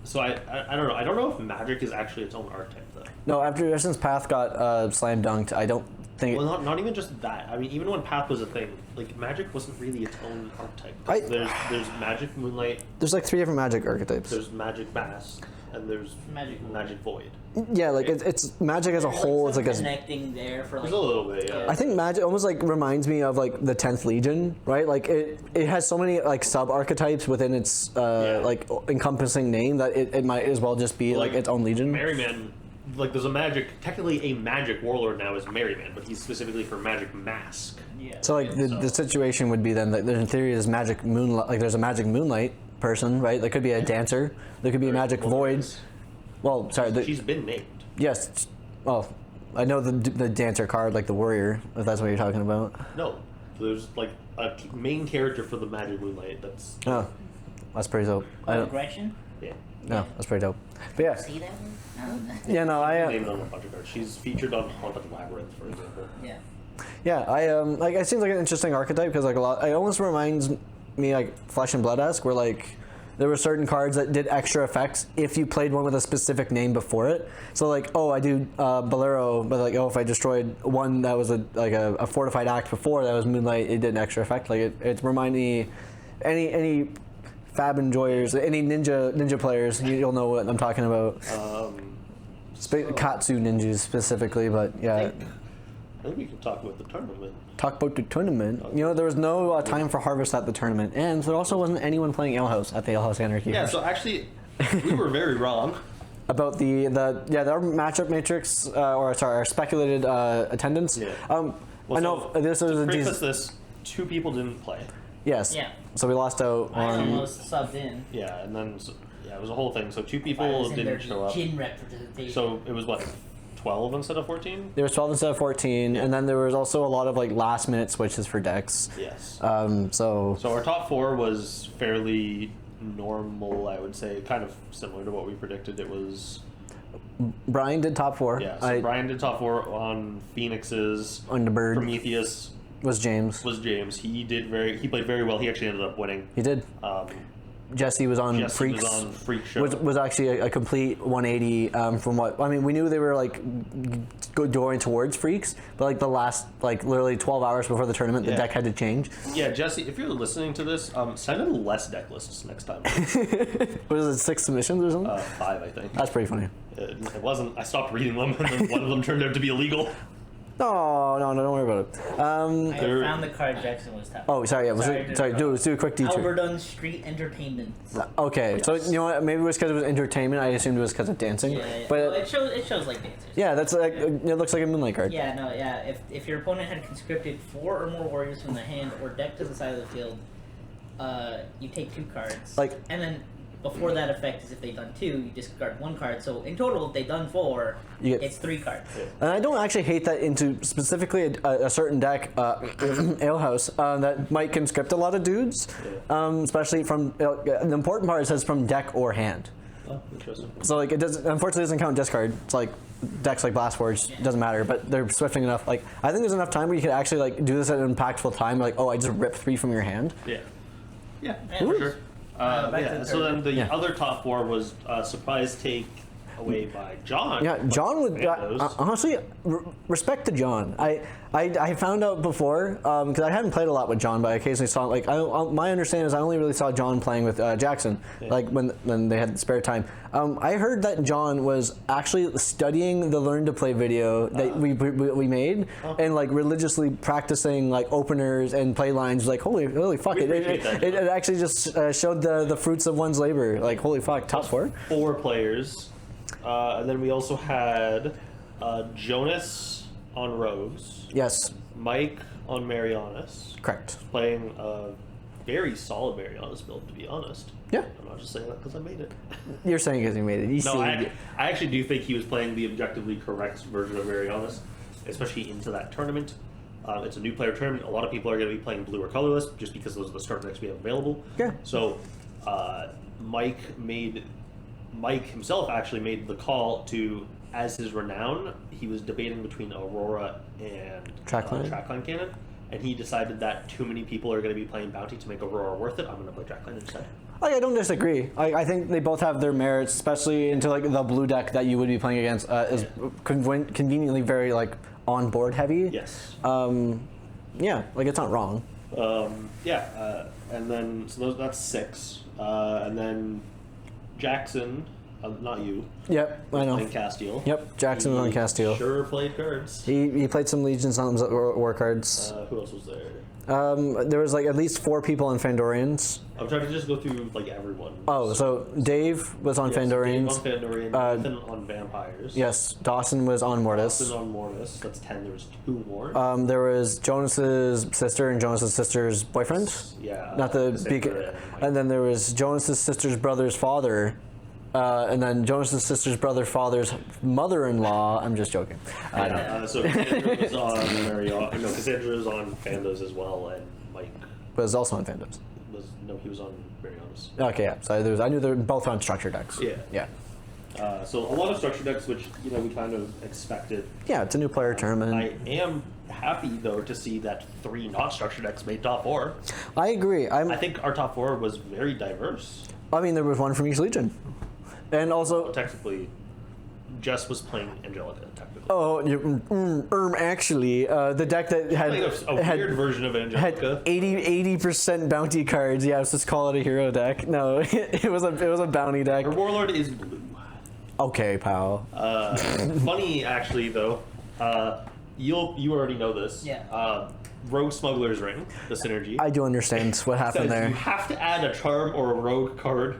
So I don't know. I don't know if Magic is actually its own archetype though. No, ever since Path got slam dunked, I don't think. Well, not even just that. I mean, even when Path was a thing, like Magic wasn't really its own archetype. There's Magic Moonlight. There's like 3 different Magic archetypes. There's Magic Mask, and there's Magic Void. Yeah, like it's Magic as a whole. It's like connecting there for like. There's a little bit, yeah. I think Magic almost like reminds me of like the 10th Legion, right? Like it has so many like sub archetypes within its like encompassing name that it might as well just be like its own Legion. Merryman, like there's technically a Magic Warlord now is Merryman, but he's specifically for Magic Mask. Yeah. So like the situation would be then that in theory there's Magic Moonlight, like there's a Magic Moonlight person, right? There could be a dancer. There could be a Magic Void. Well, sorry. She's been named. Yes. Well, I know the dancer card, like the warrior, if that's what you're talking about. No, there's like a main character for the Magic Moonlight. That's pretty dope. Aggression? Yeah. No, that's pretty dope. But yeah. See that one? No. Yeah, no, Named on a bunch of cards. She's featured on Haunted Labyrinth, for example. Yeah. Yeah, like it seems like an interesting archetype because like it almost reminds me like Flesh and Blood-esque, where like there were certain cards that did extra effects if you played one with a specific name before it. So like, oh, I do Bolero, but like, oh, if I destroyed one that was a fortified act before that was Moonlight, it did an extra effect. Like it reminded me, any Fab enjoyers, any ninja players, you'll know what I'm talking about. Katsu ninjas specifically, but yeah. I think we can talk about the tournament. Talk about the tournament. You know, there was no time for harvest at the tournament, and there also wasn't anyone playing Alehouse at the Alehouse Anarchy. Yeah, so actually, we were very wrong about their matchup matrix, our speculated attendance. Yeah. I know this was a preface this, 2 people didn't play. Yes. Yeah. So we lost out I on. almost subbed in. Yeah, and then it was a whole thing. So 2 people didn't show up. Gin representation. So it was what, 12 instead of 14? There was 12 instead of 14, and then there was also a lot of like last minute switches for decks. Yes. So our top 4 was fairly normal, I would say, kind of similar to what we predicted. It was. Brian did top 4. Yeah. So Brian did top 4 on Phoenix's. On the bird. Prometheus. Was James. He played very well. He actually ended up winning. He did. Jesse was on Freaks. Was on Freak Show. Was actually a complete 180 from what I mean. We knew they were like going towards Freaks, but like the last literally 12 hours before the tournament, the deck had to change. Yeah, Jesse, if you're listening to this, send in less deck lists next time. Was it 6 submissions or something? 5, I think. That's pretty funny. It wasn't. I stopped reading them, and then one of them turned out to be illegal. No, don't worry about it. I found the card Jackson was tapping. Oh, sorry, yeah. Let's do a quick detour. Alburdunn Street Entertainment. Okay, so you know what? Maybe it was because it was entertainment. I assumed it was because of dancing. Yeah. But well, it shows like dancers. Yeah, that's like it looks like a Moonlight card. Yeah, no, yeah. If your opponent had conscripted 4 or more warriors from the hand or deck to the side of the field, you take 2 cards. And then before that effect is if they've done 2, you discard 1 card. So in total, if they've done 4, it's 3 cards. And I don't actually hate that into specifically a certain deck, Alehouse, that might conscript a lot of dudes, especially from the important part is says from deck or hand. Oh, interesting. So like unfortunately doesn't count discard. It's like decks like Blast Forge doesn't matter, but they're swifting enough. Like I think there's enough time where you could actually like do this at an impactful time. Like I just rip 3 from your hand. Yeah, for sure. So then the other top 4 was surprise take away by John. Yeah, John would honestly respect to John. I found out before because I hadn't played a lot with John, but I occasionally saw my understanding is I only really saw John playing with Jackson, like when they had spare time. I heard that John was actually studying the Learn to Play video that we made and like religiously practicing like openers and play lines. Like holy fuck! It actually just showed the fruits of one's labor. Like holy fuck, top 4. 4 players. And then we also had Jonas on Rogues. Yes. Mike on Marianas. Correct. Playing a very solid Marianas build, to be honest. Yeah. I'm not just saying that because I made it. You're saying because you made it. I actually do think he was playing the objectively correct version of Marianas, especially into that tournament. It's a new player tournament. A lot of people are going to be playing blue or colorless just because those are the starter decks we have available. Yeah. So Mike himself actually made the call to, as his renown, he was debating between Aurora and Trackline Cannon, and he decided that too many people are going to be playing Bounty to make Aurora worth it. I'm going to play Trackline instead. I don't disagree. I think they both have their merits, especially into like the blue deck that you would be playing against is conveniently very like on board heavy. Yes. Yeah, like it's not wrong. And then so that's 6, and then Jackson, not you. Yep, I know. Playing Castile. Yep, Jackson was on Castile. Sure played cards. He played some Legions on war cards. Who else was there? There was like at least 4 people on Fandorians. I'm trying to just go through like everyone. Oh, so Dave was on Fandorians. Dave on Fandorian, Nathan on Vampires. Yes, Dawson was on Mortis. Dawson on Mortis. That's 10. There was 2 more. There was Jonas's sister and Jonas's sister's boyfriend. Yeah. Not the beacon. And then there was Jonas's sister's brother's father. And then Jonas's sister's father's mother-in-law. I'm just joking. So Cassandra was on Marriott. No, Cassandra was on Fandos as well, and Mike Was also on Fandoms. he was on Marriottas. Okay, yeah. So I knew they were both on structure decks. Yeah. Yeah. So a lot of structure decks, which we kind of expected. Yeah, it's a new player tournament. I am happy though to see that 3 not structure decks made top 4. I agree. I think our top 4 was very diverse. I mean, there was one from each legion, and also Technically, Jess was playing Angelica. Technically. Actually, the deck that had a weird version of Angelica. had 80% bounty cards. Yeah, let's just call it a hero deck. No, it was a bounty deck. Her Warlord is blue. Okay, pal. Funny actually though, you already know this. Yeah. Rogue Smuggler's Ring, the synergy. I do understand what happened says there. you have to add a charm or a rogue card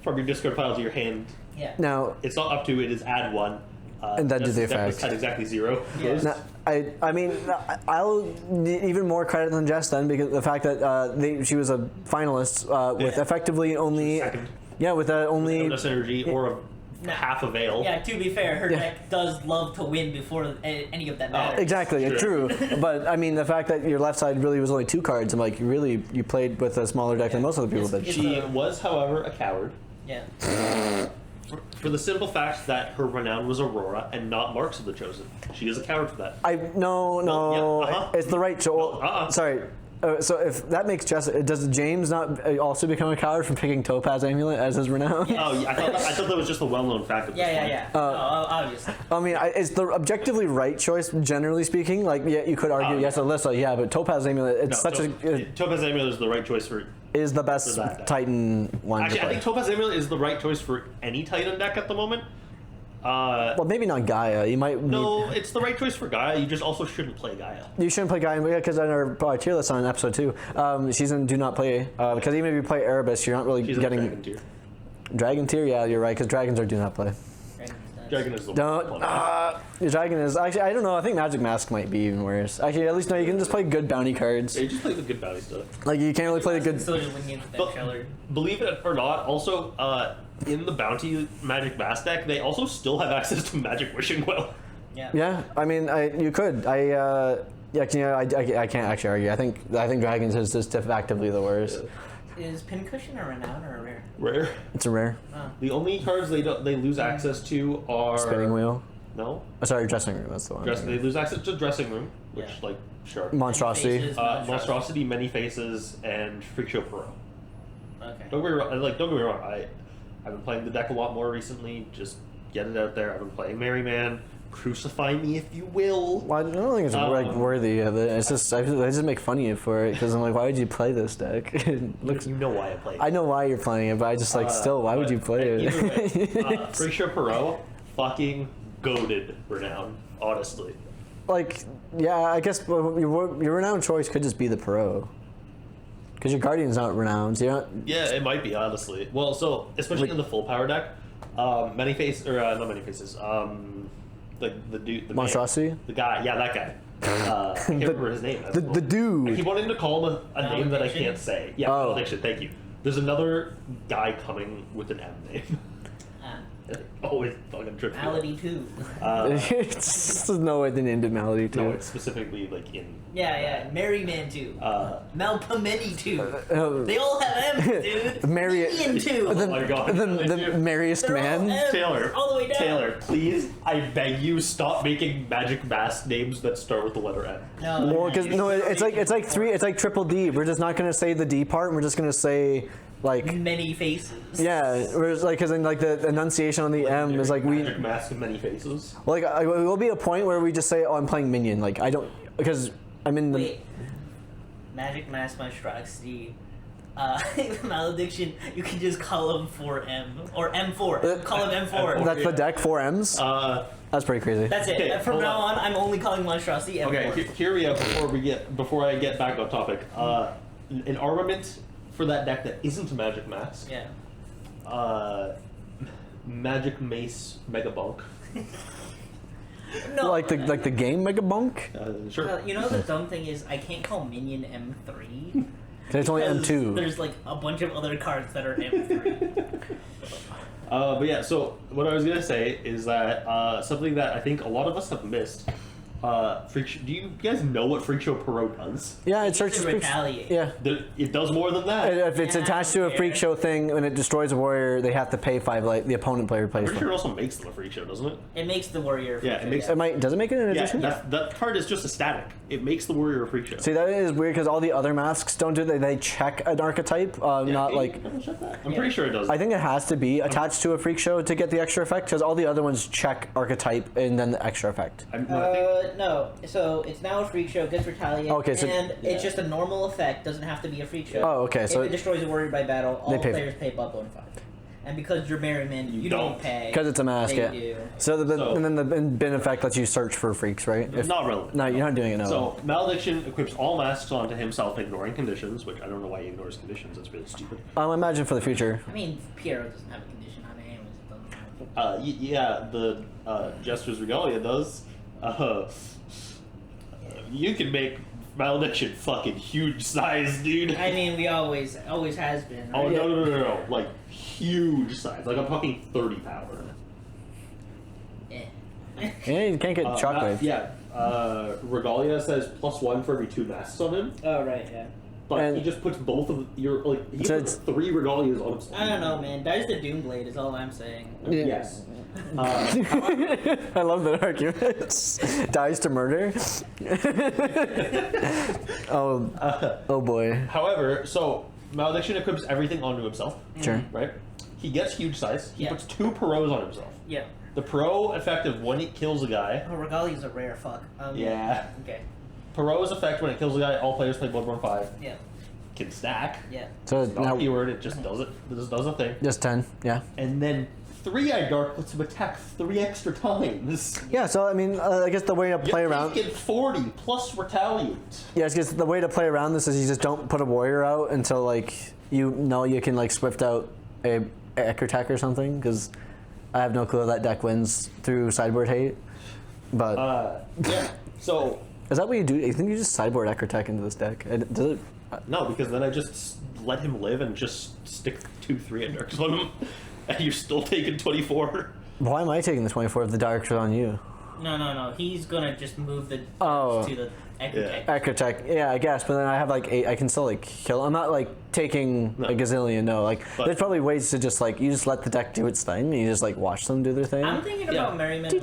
from your discard pile to your hand. Yeah. Now, It's not up to, it is add 1. And then do the Deck was effect. cut exactly 0. Yes. now, I mean, I'll need even more credit than Jess then, because the fact that she was a finalist with effectively only Second. with only Without a synergy or half a veil. Yeah, to be fair, her deck does love to win before any of that matters. Exactly, True. true. But I mean, the fact that your left side really was only 2 cards, I'm like, you played with a smaller deck than most of the people did. She was, however, a coward. Yeah. For the simple fact that her renown was Aurora and not Marks of the Chosen. She is a coward for that. No, it's the right choice. Sorry. So if that makes Jess, does James not also become a coward for picking Topaz Amulet as his renown? Oh, I thought that was just a well-known fact at this point. Yeah. Obviously. I mean, it's the objectively right choice, generally speaking. Like, yeah, you could argue yes, Alyssa, yeah, but Topaz Amulet, it's Topaz Amulet is the right choice for. Is the best Titan one. Actually, to play. I think Topaz Amulet is the right choice for any Titan deck at the moment. Well, maybe not Gaia. You might. No, it's the right choice for Gaia. You just also shouldn't play Gaia. You shouldn't play Gaia because on our tier list on episode 2, she's in Do Not Play. Because even if you play Erebus, you're not really She's getting. in Dragon Tier. Dragon tier, yeah, you're right. Because dragons are Do Not Play. Dragon is the Don't. one. The dragon is actually. I don't know. I think Magic Mask might be even worse. Actually, at least no. You can just play good bounty cards. Yeah, you just play the good bounty stuff. Like you can't really play the good. So just win with that Sheller. Believe it or not, also in the bounty Magic Mask deck, they also still have access to Magic Wishing Well. Yeah. Yeah, I mean, you could. I can't actually argue. I think dragons is just effectively the worst. Is Pincushion a renown or a rare? Rare. It's a rare The only cards they lose access to are spinning wheel. No. Oh, sorry, dressing room. That's the one. They lose access to dressing room, which sure. Monstrosity. Faces, Monstrosity, Many Faces, and Freak Show Pro. Okay. Don't get me wrong. I've been playing the deck a lot more recently. Just get it out there. I've been playing Merry Man. Crucify me if you will. Well, I don't think it's worthy of it. It's just I just make fun of you for it because I'm like, why would you play this deck? It looks. You know why I play it. I know why you're playing it, but I just still, why would you play it? Either way, Freak Show Pro, fucking goated renown, honestly. Like, yeah, I guess your renowned choice could just be the pro. Because your Guardian's not renowned, so you're not... Yeah, it might be, honestly. Well, so, especially in the full power deck, Many Faces, or not Many Faces, the dude... The Monstrosity? Man, the guy, yeah, that guy. I can't remember his name. The dude. I keep wanting to call him a name that I can't say. Yeah, Malediction, thank you. There's another guy coming with an M name. Always fucking trippy. Malady 2. There's no way they named it Malady 2. No, it's specifically like in... Yeah. Merry Man 2. Malpameni 2. They all have M's, dude. Marion 2. Oh my god. The merriest They're all man. M's, Taylor, all the way down. Taylor, please, I beg you, stop making Magic Mask names that start with the letter M. No. Well, because it's like triple D. We're just not gonna say the D part. We're just gonna say like many faces. yeah, whereas like because then like the enunciation on the M is like we Magic mask of many faces. like it will be a point where we just say, oh, I'm playing minion. Like I don't because I'm in the Wait. Magic Mask Monstrosity. Malediction, you can just call him 4M. Or M4. Call him M4. that's the deck 4 M's. That's pretty crazy. That's it. Okay, From hold now on. on, I'm only calling Monstrosity M4. Okay, hear me out before I get back on topic. An armament for that deck that isn't a Magic Mask. Yeah. Magic Mace Mega Bulk. No. like the game Mega Bunk. Sure. You know the dumb thing is I can't call Minion M3. It's only because M2. There's like a bunch of other cards that are M3. But yeah, so what I was gonna say is that something that I think a lot of us have missed. Do you guys know what Freak Show Perot does? Yeah, it It's searches to freak. retaliate. Yeah. It does more than that. If it's Yeah, attached to a freak yeah. show thing, when it destroys a warrior, they have to pay 5 like the opponent player I'm plays. pretty sure it also makes them a Freak Show, doesn't it? It makes the warrior. Yeah, it makes- It might does it make it an Yeah, addition? that card is just a static. It makes the warrior a Freak Show. See, that is weird because all the other masks don't do that. They check an archetype, Yeah, not can like. you double check that? I'm Yeah. pretty sure it does. I think it has to be attached to a freak show to get the extra effect because all the other ones check archetype and then the extra effect. I think No. So it's now a freak show, gets retaliate, Okay, so- and Yeah. it's just a normal effect. Doesn't have to be a freak show. Oh, okay, so- if it destroys a warrior by battle, all They pay. players pay +1/5. And because you're Merriman, you don't pay. Because it's a mask, They yeah. do. So, So- and then the bin effect lets you search for freaks, right? If, not relevant. no, you're not doing it. No. So Malediction equips all masks onto himself, ignoring conditions. Which I don't know why he ignores conditions. That's really stupid. Imagine for the future. I mean, Piero doesn't have a condition on him. It doesn't matter. Yeah, the Jester's Regalia does. You can make Malediction fucking huge size, dude. I mean, we always has been. Oh Right? no! Like huge size. Like I'm talking 30 power. Eh. Yeah, you can't get shockwave. Regalia says +1 for every 2 masks on him, Oh right, yeah. but And- he just puts both of your like he So puts it's- 3 Regalias on himself. I don't know, man. Dies the Doomblade is all I'm saying. Yeah. Yes. I love that argument. Dies to murder. Oh boy. However, so Malediction equips everything onto himself, Sure. right? He gets huge size. He Yeah. puts 2 Perots on himself. Yeah. The Perot effective when it kills a guy. Oh, Regalia's a rare fuck. Yeah. Okay. Perot's effect when it kills a guy, all players play Bloodborne 5. Yeah. Can stack. Yeah. So Not now keyword, it just does it. It just does a thing. just 10. Yeah. And then 3-Eyed Dark lets him attack 3 extra times. Yeah. So I mean, I guess the way to play around. Get 40 plus retaliate. Yeah, I guess the way to play around this is you just don't put a warrior out until like you know you can like swift out a Echo Tech or something because I have no clue how that deck wins through sideboard hate. But Yeah. So is that what you do? You think you just sideboard Echo Tech into this deck? Does it? no, because then I just let him live and just stick 2 3-Eyed Darks on him, and you're still taking 24. Why am I taking the 24 if the darks are on you? No. He's gonna just move the Oh. to the Echo Yeah. Tech. Echo Tech, yeah, I guess, but then I have like 8. I can still like kill. I'm not like taking No. a gazillion. No, like But- there's probably ways to just like you just let the deck do its thing. And you just like watch them do their thing. I'm thinking Yeah. about Merriman. I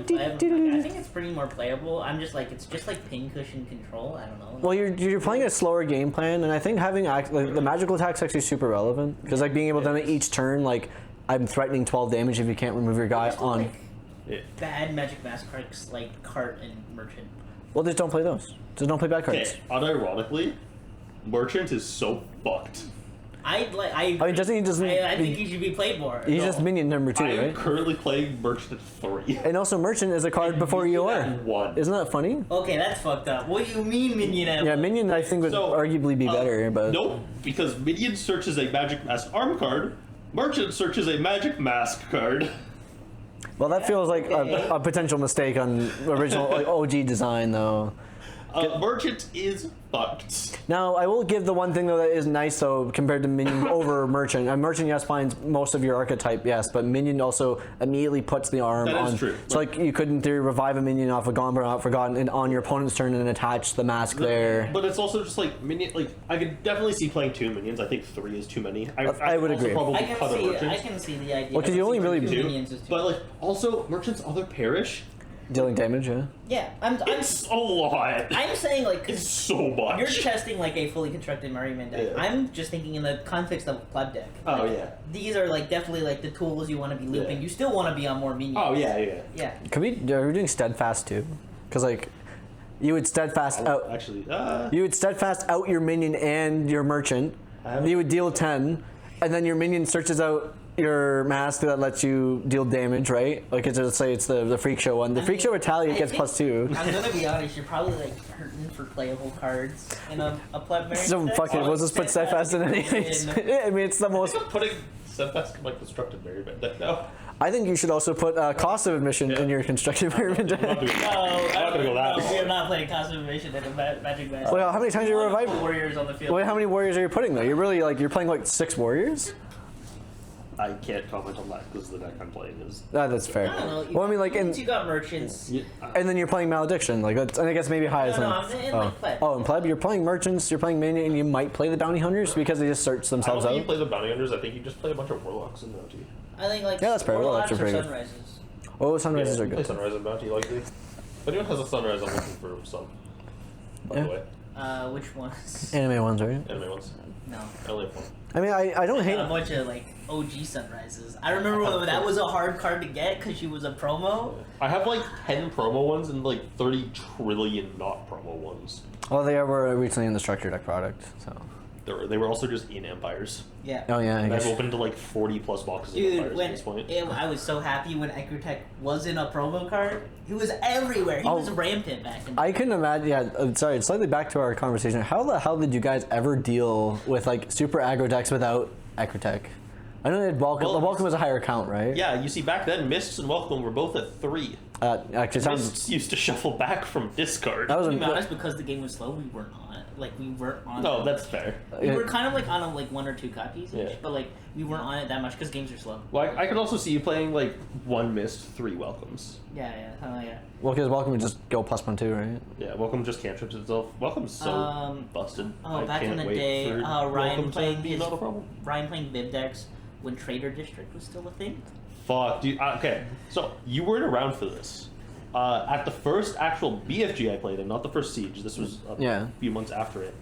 think it's pretty more playable. I'm just like it's just like pincushion control. I don't know. Well, you're playing a slower game plan, and I think having like, the magical attack's actually super relevant because like being able to each turn like I'm threatening 12 damage if you can't remove your guy Just on. like Yeah. bad Magic Mask cards like Cart and Merchant. Well, just don't play those. Just don't play bad cards. Okay, unironically, Merchant is so fucked. I mean, doesn't he just- I think he should be played more. He's No. just minion number 2, I am right? currently playing Merchant at 3. And also, Merchant is a card before Minion EOR. at 1. Isn't that funny? Okay, that's fucked up. What do you mean Minion at Yeah, one? minion I think would So, arguably be better, but Nope, because Minion searches a Magic Mask arm card, Merchant searches a Magic Mask card. well, that feels like a potential mistake on original like, OG design, though. Merchant is fucked. Now, I will give the one thing though that is nice though compared to minion over merchant. Merchant, yes, finds most of your archetype, yes, but minion also immediately puts the arm That on. is true. So like you could in theory revive a minion off a Gone but Not Forgotten and on your opponent's turn and attach the mask there. But it's also just like Minion. Like I could definitely see playing 2 minions. I think 3 is too many. I would also agree. Probably I cut a can Merchant. see the idea. Well, 'cause you only really Two too. minions is too But like also Merchant's other parish Dealing damage, yeah. Yeah, It's a lot. I'm saying like It's so much. you're testing like a fully constructed Merryman deck. Yeah. I'm just thinking in the context of a pleb deck. Oh, Like, yeah. These are like definitely like the tools you want to be looping. Yeah. You still want to be on more minions. Oh, yeah. Yeah. Are we doing steadfast too? Because like, you would steadfast out. Actually, You would steadfast out your minion and your merchant. You would deal 10, and then your minion searches out your mask that lets you deal damage, right? Like, let's say it's the freak show one. The freak show retaliate gets think- +2. I'm gonna be honest. You're probably like hurting for playable cards in a pleb Merryman So deck. fuck it, we'll just put steadfast in anyways. in- I mean, it's the most. I'm putting steadfast in my constructed Merryman deck now. I think you should also put cost of admission in your constructed environment I'm not deck. doing that. No, I'm not gonna go that no, we are far. not playing Consummation in a magic match. Wait, how many times are you Put reviving? warriors on the field. Wait, how many warriors are you putting though? You're really like you're playing like 6 warriors. I can't comment on that because the deck I'm playing is. That's fair. I don't know. Well, I mean, like, you got merchants. and then you're playing malediction, like that's, and I guess maybe high as No, well. I'm in like pleb. Oh, in pleb, you're playing merchants, you're playing minion, and you might play the bounty hunters because they just search I don't themselves think you out. play the bounty hunters. I think you just play a bunch of warlocks and bounty. I think like Yeah, that's fair. Warlocks Warlocks are or pretty good. sunrises. Oh, Yeah, sunrises you are play good. sunrise and bounty likely. If anyone has a sunrise, I'm looking for some. By Yeah. the way, Which ones? Anime ones, right? anime ones. No. I only have one. I mean, I don't hate. A bunch of like OG sunrises. I remember when that was a hard card to get because she was a promo. I have like 10 promo ones and like 30 trillion not promo ones. Well, they were recently in the structure deck product, so. They were also just in Empires. Yeah. Oh yeah, I And I've guess. opened like 40 plus boxes of Dude, Empires when at this point. I was so happy when Ecrotech was in a promo card. He was everywhere. He Oh. was rampant back in I couldn't imagine. Yeah, sorry. Slightly back to our conversation. How the hell did you guys ever deal with like super aggro decks without Ecrotech? I know that Vulcan. Well, Vulcan was a higher count, right? Yeah, you see, back then, Mists and Welcome were both at 3. Actually, sounds. Mists used to shuffle back from discard. That was To be a. honest, because the game was slow, we weren't on it. Like we weren't on. No, it. that's fair. We were kind of like on like 1 or 2 copies each, Yeah. but like we weren't on it that much because games are slow. Well, I could also see you playing like 1 Mist, 3 Welcomes. Yeah, something like that. Well, because Vulcan would just go +1 too, right? Yeah, Welcome just cantrips itself. Welcome's so busted. Oh, I back in can't the wait day, for Ryan Welcome to playing be his not a problem. Ryan playing Bib decks when Trader District was still a thing. Fuck, dude. Okay, so you weren't around for this. At the first actual BFG I played in, not the first Siege, this was a Yeah. few months after it,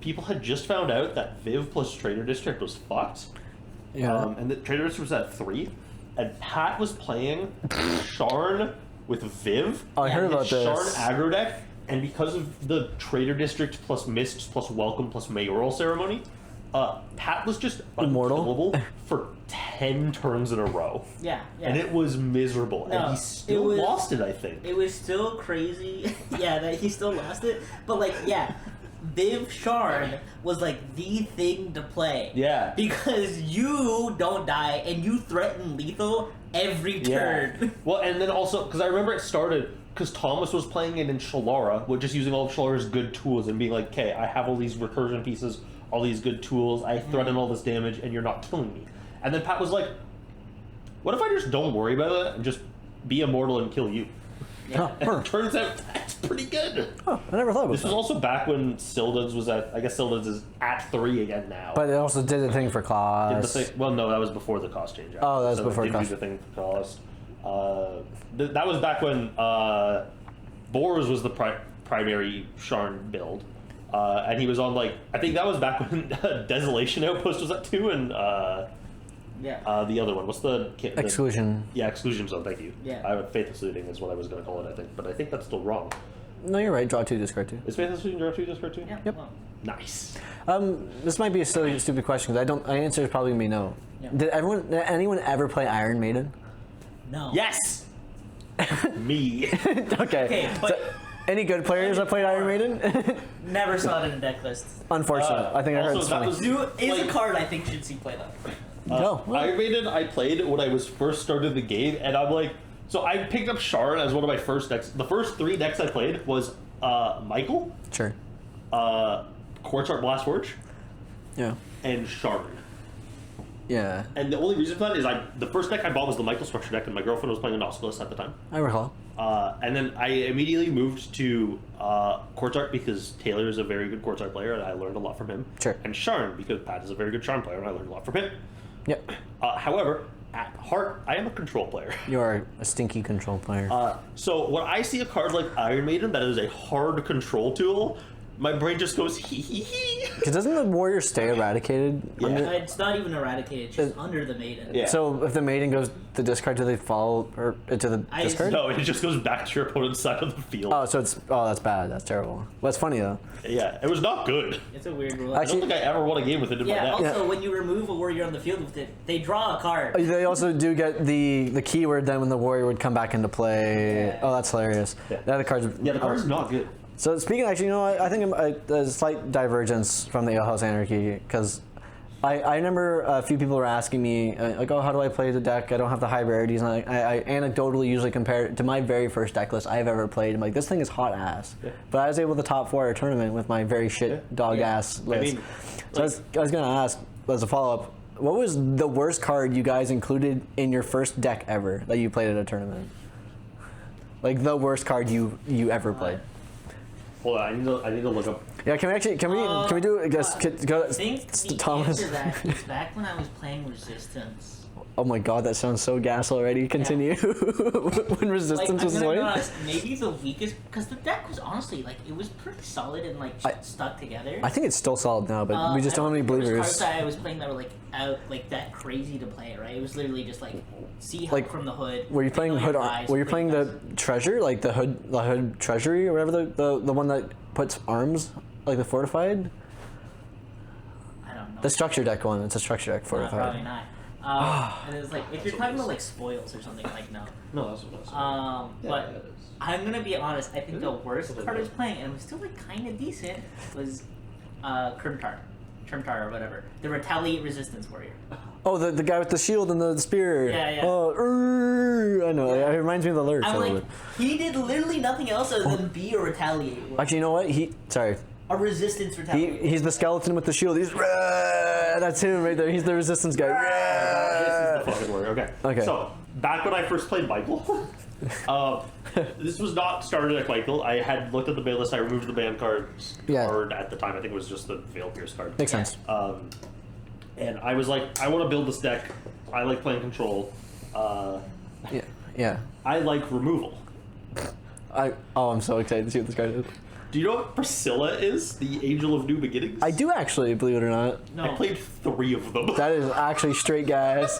people had just found out that Viv plus Trader District was fucked. Yeah. And the Trader District was at 3, and Pat was playing Sharn with Viv. Oh, I heard and about his Sharn this. aggro deck, and because of the Trader District plus Mists plus Welcome plus Mayoral Ceremony, Pat was just Immortal? unkillable for 10 turns in a row. Yeah. And it was miserable, No, and he still it was- lost it, I think. It was still crazy. Yeah, that he still lost it. But like, yeah, Viv Sharn was like the thing to play. Yeah. Because you don't die and you threaten lethal every turn. Well, and then also, because I remember it started, because Thomas was playing it in Shalara, with just using all of Shalara's good tools and being like, okay, I have all these recursion pieces, all these good tools, I threaten all this damage, and you're not killing me. And then Pat was like, what if I just don't worry about it and just be immortal and kill you? Yeah. And it turns out that's pretty good. Oh, I never thought about This was that. also back when Sildud's was at, I guess Sildud's is at 3 again now. But it also did the thing for Did the class. thing, well, no, that was before the cost change. Oh, that was So before it didn't cost. do the thing for cost. That was back when Boars was the primary Sharn build. And he was on, like, I think that was back when Desolation Outpost was at 2 and Yeah. the other one. What's the... Exclusion. Yeah, Exclusion Zone, thank you. Yeah. I Faith Excluding is what I was going to call it, I think. But I think that's still wrong. No, you're right. Draw 2, discard 2. Is Faith Excluding Draw 2 Discard 2? Yeah. Yep. Well, Nice. This might be a silly, stupid question because my answer is probably gonna be no. Yeah. Did anyone ever play Iron Maiden? no. Yes! Me. Okay. Okay, but- So, any good players that played Iron Maiden? Never saw it in a deck list. Unfortunate. I think I heard also, it's that funny. was- Zoo is Like- a card I think should see played on. No. Iron Maiden I played when I was first started the game, and I'm like, so I picked up Sharn as one of my first decks. The first 3 decks I played was Michael, Sure. Quartz Art Blastforge, Yeah. and Sharn. Yeah. And the only reason for that is the first deck I bought was the Michael Structure deck, and my girlfriend was playing a Nautilus at the time. I recall. And then I immediately moved to Quartz Art because Taylor is a very good Quartz Art player, and I learned a lot from him. Sure. And Sharn because Pat is a very good Sharn player, and I learned a lot from him. Yep. However, at heart, I am a control player. You are a stinky control player. So when I see a card like Iron Maiden that is a hard control tool, my brain just goes hee hee hee. Because doesn't the warrior stay eradicated? Yeah. It's not even eradicated, it's just under the maiden. Yeah. So if the maiden goes to discard, do they fall or to the discard? No, it just goes back to your opponent's side of the field. Oh, so that's bad. That's terrible. Well, that's funny though. Yeah, it was not good. It's a weird rule. I don't think I ever won a game with it in my deck. Also, when you remove a warrior on the field with it, they draw a card. They also do get the keyword then when the warrior would come back into play. Yeah. Oh, that's hilarious. Yeah. The card's Yeah, the card's not good. So speaking, actually, you know, I think there's a slight divergence from the Alehouse Anarchy because I remember a few people were asking me like, oh, how do I play the deck? I don't have the high rarities, and I anecdotally usually compare it to my very first deck list I've ever played. I'm like, this thing is hot ass. Yeah. But I was able to top 4 at a tournament with my very shit dog ass list. I mean, so I was gonna ask as a follow up, what was the worst card you guys included in your first deck ever that you played at a tournament? Like the worst card you ever played. Hold on, I need to look up. Yeah, can we do? I guess go. I think the Thomas. answer to that is back when I was playing Resistance. Oh my god, that sounds so gas already. Continue. When Resistance was playing. honest, Maybe the weakest, because the deck was honestly it was pretty solid and stuck together. I think it's still solid now, but we just don't have any There was believers. cards that I was playing that were out that crazy to play, right? It was literally just see help from the hood. Were you playing hood? Were you playing the treasure, like the hood treasury or whatever the one that puts arms, like the fortified? I don't know. The structure deck one. It's a structure deck fortified. Probably not. And it's if you're talking about spoils or something, no. No, that's what I was But I'm gonna be honest. I think the worst card I was playing, and it was still kind of decent, was Kurmtar or whatever, the Retaliate Resistance Warrior. Oh, the guy with the shield and the spear. Yeah. Oh, I know. It reminds me of the lurch. I'm he did literally nothing else other than be a Retaliate Warrior. Actually, you know what? Sorry. A Resistance Retaliate. He's the skeleton with the shield. He's that's him right there. He's the resistance guy. This is the fucking warrior. Okay. So back when I first played Michael, this was not started at Michael. I had looked at the ban list. I removed the ban card at the time. I think it was just the Veil Pierce card. Makes sense. And I was like, I want to build this deck. I like playing control. Yeah. I like removal. I'm so excited to see what this card is. Do you know what Priscilla is? The Angel of New Beginnings? I do actually, believe it or not. No. I played 3 of them. That is actually straight gas.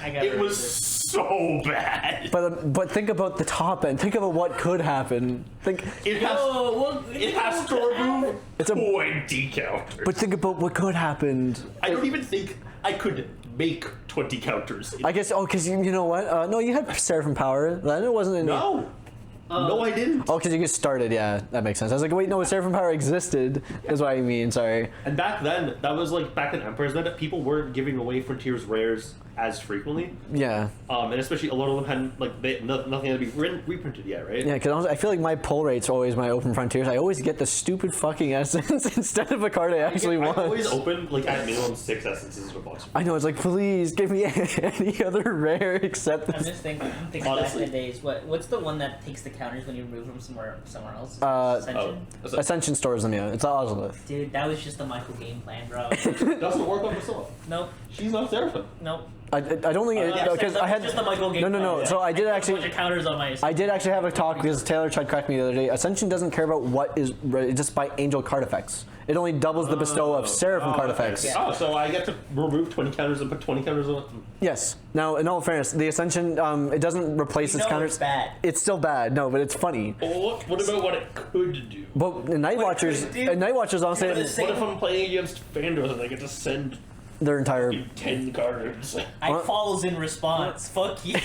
It was so bad. But think about the top end. Think about what could happen. It has to remove 20 counters. But think about what could happen. I don't even think I could make 20 counters. I guess. Oh, because you know what? No, you had Seraphim Power. Then it wasn't. No, I didn't. Oh, because you get started. Yeah, that makes sense. I was like, wait, no, Seraphim Power existed. Is what I mean. Sorry. And back then, that was back in Empire's Night, people weren't giving away Frontiers rares as frequently. Yeah. And especially a lot of them hadn't nothing had to be reprinted yet, right? Yeah, because I feel like my pull rate's always my open frontiers. I always get the stupid fucking essence instead of a card I actually want. I always open at minimum 6 essences in a box. I know, it's like, please give me any other rare except this. I'm just thinking back in the days. What's the one that takes the counters when you remove them somewhere else? Ascension. Ascension stores them. Yeah, it's Ozolith. Dude, that was just the Michael game plan, bro. Doesn't work on Priscilla. Nope. She's not Seraphim. Nope. I don't think because I had just the Michael game no. plan. So I did actually. A bunch of counters on my. I did actually have a talk because Taylor tried to correct me the other day. Ascension doesn't care about what is just by angel card effects. It only doubles the bestow of Seraphim card effects. Yeah. Oh, so I get to remove 20 counters and put 20 counters on it? Yes. Now, in all fairness, the Ascension it doesn't replace its counters. It's bad. It's still bad. No, but it's funny. What about what it could do? But Night Watchers, honestly, What if I'm playing against Fandos and I get to send their entire 10 cards? I follows in response. Fuck you.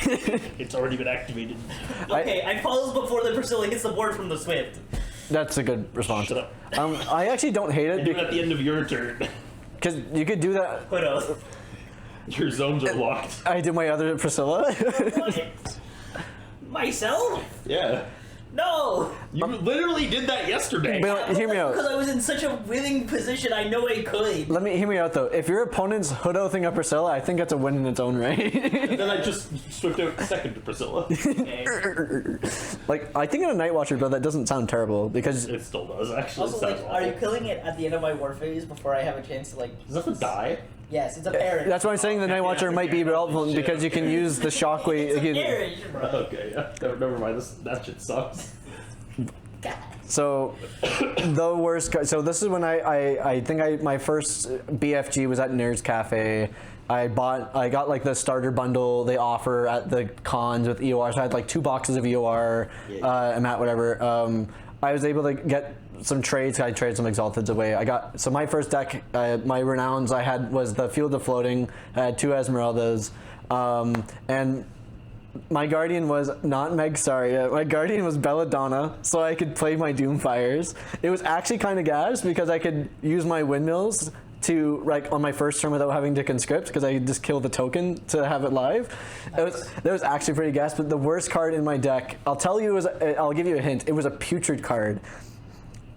It's already been activated. Okay, I follows before the Priscilla hits the board from the Swift. That's a good response. Shut up. I actually don't hate it. Do it at the end of your turn. Because you could do that. What else? Your zones are locked. I did my other Priscilla. Myself? Yeah. No! You literally did that yesterday. But hear me out. Because I was in such a winning position, I know I could. Hear me out though. If your opponent's hood-oathing a Priscilla, I think that's a win in its own right. And then I just swift out second to Priscilla. Okay. I think in a Night Watcher build that doesn't sound terrible because It still does, actually. Also, are you killing it at the end of my war phase before I have a chance to Does that have to die? Yes, it's a parrot. That's why I'm saying the Night Watcher might be relevant because you can use the shockwave. It's a parrot, bro. Okay, yeah. Never mind. That shit sucks. God. So the worst. So this is when I think my first BFG was at Nerds Cafe. I got like the starter bundle they offer at the cons with EOR. So I had like 2 boxes of EOR, Matt, whatever. I was able to get some trades. I traded some Exalteds away. So my first deck, my renowns I had was the Field of Floating. I had 2 Esmeraldas, and my Guardian was not Meg Staria. My Guardian was Belladonna, so I could play my Doomfires. It was actually kind of gas because I could use my windmills to like on my first turn without having to conscript because I just kill the token to have it live. That was actually pretty gas. But the worst card in my deck, I'll give you a hint. It was a Putrid card,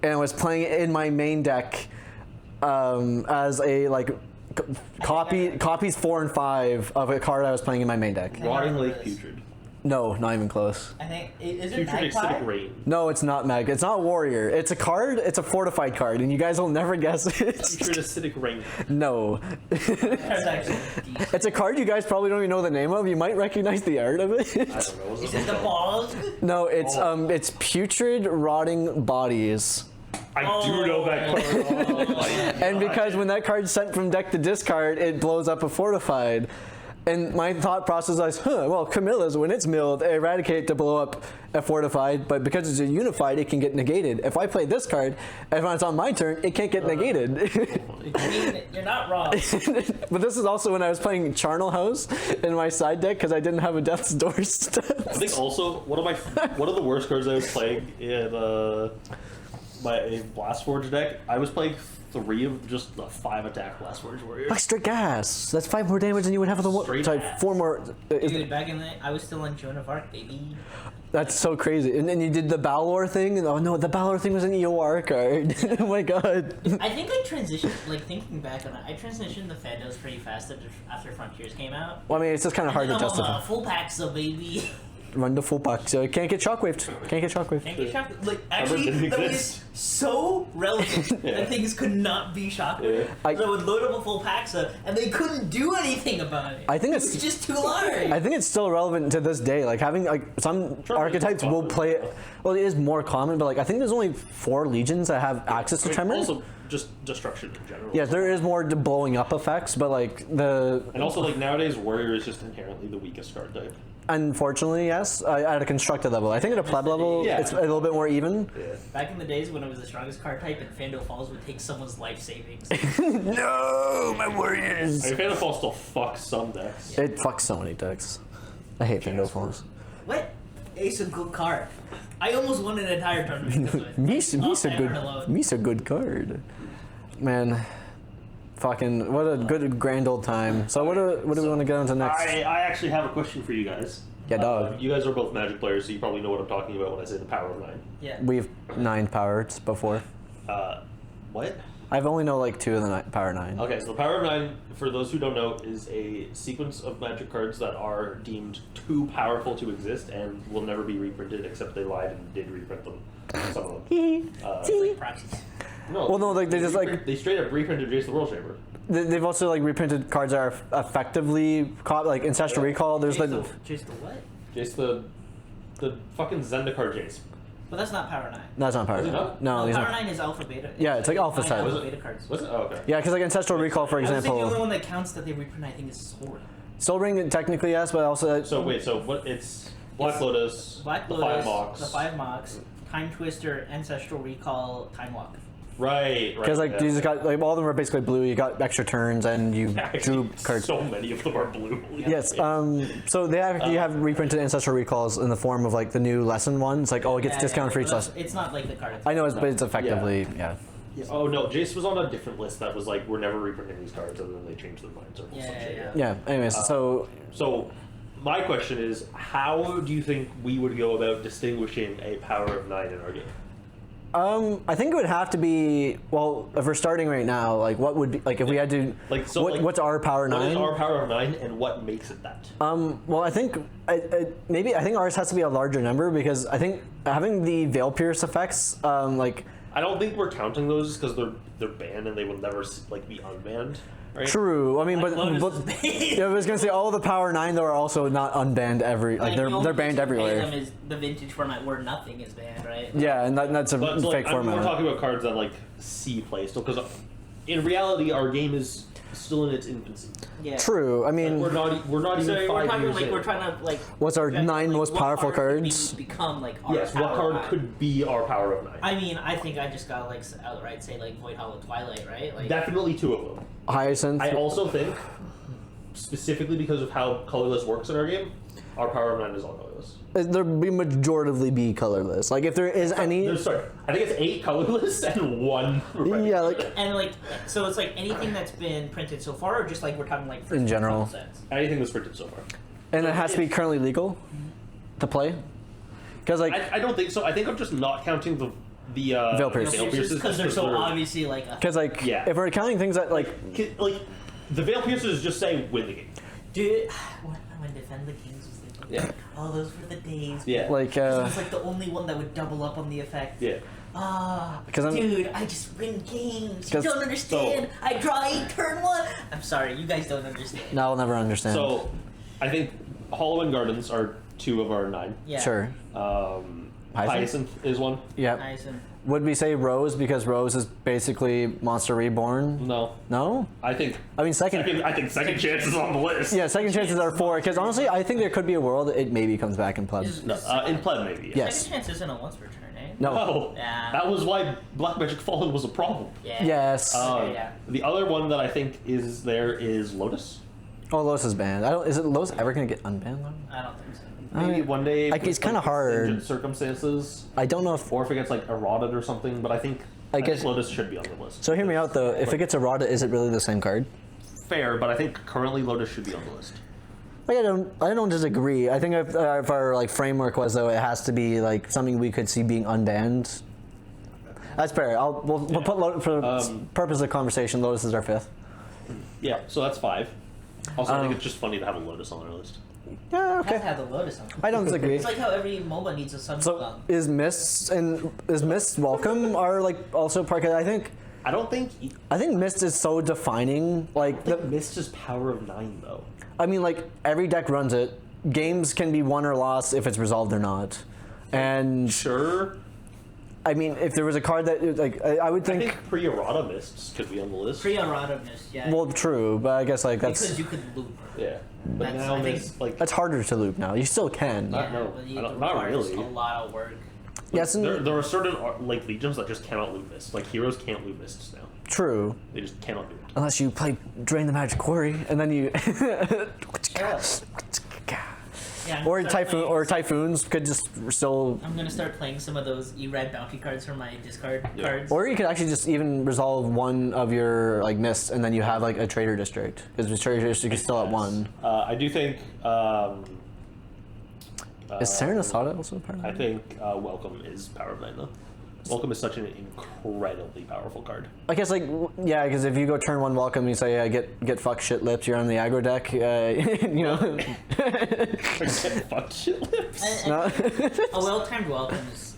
and I was playing it in my main deck as a like. Copies 4 and 5 of a card I was playing in my main deck. Rotting Lake Putrid. No, not even close. I think is it Putrid Magpie? Acidic Rain. No, it's not Mag. It's not Warrior. It's a card. It's a fortified card, and you guys will never guess it. Putrid Acidic Rain. No. That's actually decent. It's a card you guys probably don't even know the name of. You might recognize the art of it. I don't know. Is it the balls? No, it's Putrid Rotting Bodies. I do know that card. And because when that card's sent from deck to discard, it blows up a fortified. And my thought process was, well, Camilla's, when it's milled, eradicate to blow up a fortified, but because it's a unified, it can get negated. If I play this card, and when it's on my turn, it can't get negated. I mean, you're not wrong. But this is also when I was playing Charnel House in my side deck because I didn't have a Death's Door stuff. I think also one of the worst cards I was playing in my Blast Forge deck. I was playing 3 of just the 5 attack Blast Forge Warriors. Like straight gas. That's 5 more damage than you would have with the Straight sorry, gas. 4 more. Dude, back in the I was still on Joan of Arc, baby. That's so crazy. And then you did the Balor thing. Oh no, the Balor thing was an EOR card. Oh my god. I think I transitioned, like thinking back on it, I transitioned the Fandos pretty fast after Frontiers came out. Well, I mean, it's just kind of hard to And then I'm justify. on full packs, so baby. Run the full pack. So you can't get shockwaved. Can't get shockwaved. Can't get shocked. Like, Remember, it actually, didn't that was exist. so relevant that things could not be shocked. Yeah. So I would load up a full Paxa, and they couldn't do anything about it. I think It it's was just too large. I think it's still relevant to this day. Like having like some Sure, archetypes it's will common. play it. Well, it is more common, but like I think there's only 4 legions that have access to Tremor. Also, just destruction in general. Yes, there is more to blowing up effects, but like And also, like nowadays, Warrior is just inherently the weakest card type. unfortunately, yes, at a constructed level. I think at a pleb level, Yeah. it's a little bit more even. Yeah. Back in the days when it was the strongest card type, and Fando Falls would take someone's life savings. No, my warriors. I mean, Phantom Fall still fucks some decks. It fucks so many decks. I hate Fando Falls. What? Ace a good card. I almost won an entire tournament. because of it. Me's a good card. Man, fucking what a good grand old time. So what do we want to get on to next? I actually have a question for you guys. Yeah, dog. You guys are both Magic players, so you probably know what I'm talking about when I say the power of 9. Yeah. We've 9 powers before. What? I've only know like 2 of the power 9. Okay, so the power of 9, for those who don't know, is a sequence of Magic cards that are deemed too powerful to exist and will never be reprinted, except they lied and did reprint them. Some of them. Like proxies. No. Well, no, like they just they straight up reprinted Jace the World Shaper. They've also like reprinted cards that are effectively like Ancestral Recall. There's like Just the what? Jace the fucking Zendikar Jace. But that's not Power 9. that's not power. Is it not? No, he's Power not. 9 is Alpha Beta. Yeah, it's like Alpha Nine type. Alpha Was it? Beta cards. Was it? Oh, okay. Yeah, because like Ancestral Recall, for I would think the only example, one that counts that they reprint, I think, is Sword. Soul Ring technically yes, but also So wait, so what? It's Black Lotus, Black the Lotus, 5 Mox. the 5 Mox, Time Twister, Ancestral Recall, Time Walk. Right. because like you just got like all of them are basically blue. You got extra turns and you drew Actually, cards. so many of them are blue. Yes. So they actually have reprinted Ancestral Recalls in the form of like the new lesson ones. Like oh, it gets discounted for each but lesson. It's not like the card. I know, but it's effectively yeah. Oh no, Jace was on a different list that was like, we're never reprinting these cards, and then they changed their minds or some shit. Yeah. Yeah. Anyways, so So, my question is, how do you think we would go about distinguishing a power of 9 in our game? I think it would have to be well if we're starting right now. Like what would be like if we had to Like, so, what's our power 9? What is our power of 9, and what makes it that? Well, I think maybe I think ours has to be a larger number because I think having the Veil Pierce effects, like I don't think we're counting those because they're banned and they will never like be unbanned. right? True. I mean, Like but Lotus is banned. yeah, I was gonna say all of the Power 9 though are also not unbanned Like, the only they're banned thing to pay everywhere. them is the vintage format where nothing is banned, right? Yeah, and that's a But so, fake like, I mean, format. we're talking about cards that like see play still, because in reality, our game is still in its infancy. Yeah. True. I mean, We're not So even we're 5 talking years like in. we're trying to like. what's our project, 9 like, most what powerful card could cards? become like our Yes, what power card nine? could be our power of 9? I mean, I think I just gotta like outright say like Void Hollow Twilight, right? Like Definitely 2 of them. Hyacinth. I also think, specifically because of how colorless works in our game, our power of 9 is all colorless. There be majoritively be colorless. Like if there is any. Sorry, I think it's 8 colorless and 1 refreshing. Yeah, like and like so it's like anything that's been printed so far, or just like we're talking like In general. sets. Anything that's printed so far. and it has to be currently legal to play. Because like I don't think so. I think I'm just not counting the Veil Pierce. Veil Pierces Because they're so they're- obviously like a because like Yeah. if we're counting things that like Like, the Veil Pierces just say win the game. dude. When Defend the Kings was thinking, Yeah. oh, those were the days. Yeah. like It was like the only one that would double up on the effect. Yeah. Ah, 'Cause I'm- dude, I just win games. You 'Cause- don't understand. I draw 8 turn 1. I'm sorry, you guys don't understand. no, I'll never understand. So, I think Hollow and Gardens are 2 of our 9. Yeah. Sure. Hyacinth is 1. Yeah. Nice and Would we say Rose because Rose is basically Monster Reborn? No. No. I think I mean second. second chance is on the list. Yeah, second chances are 4. Because honestly, I think there could be a world that it maybe comes back in pleb. No, in Pleb maybe. Yeah. Second chance isn't a once per turn, eh? No. Oh, Yeah. that was why Black Magic Fallen was a problem. Yeah. Yes. Okay, yeah. The other one that I think is there is Lotus. Oh, Lotus is banned. I don't. Is it Lotus ever gonna get unbanned though? I don't think so. Maybe one day. Like, it's with, kinda hard. exigent circumstances, I don't know if. or if it gets like eroded or something. But I think guess- Lotus should be on the list. So hear me out though. If it gets eroded, is it really the same card? Fair, but I think currently Lotus should be on the list. Like, I don't disagree. I think if our like framework was though, it has to be like something we could see being unbanned. That's fair. We'll put Lotus for purpose of conversation. Lotus is our 5th. Yeah, so that's 5. Also, I think it's just funny to have a Lotus on our list. Yeah. It has to Okay. have the Lotus on. I don't disagree. It's like how every MOBA needs a Sun So Gun. is Mist welcome are like also part? 'Cause I think Mist is so defining. Like Mist is power of 9 though. I mean, like every deck runs it. Games can be won or lost if it's resolved or not. And Sure. I mean, if there was a card that like I would I think. think pre-errata Mists could be on the list. Pre-erotiveness, yeah. Well, true, but I guess like because that's you could loop. Yeah, but That's- now I think- Mist like that's harder to loop now. You still can. Not- no, but you I don't- it not requires really. a lot of work. Yes, and there are certain like legions that just cannot loop Mists. Like heroes can't loop Mists now. true. They just cannot do it. Unless you play Drain the Magic Quarry and then you. Yeah, I'm or gonna start playing- typhoons could just still. I'm gonna start playing some of those E-Red bounty cards from my discard Yeah. cards. Or you could actually just even resolve one of your like mists, and then you have like a trader district because the trader district is still at 1. I do think. Is Serenasada also part of I that? think Welcome is power of 9 though. Welcome is such an incredibly powerful card. I guess yeah, because if you go turn 1 welcome, you say get fuck shit lips. You're on the aggro deck. You know. Fuck shit lips. No? A well-timed welcome is.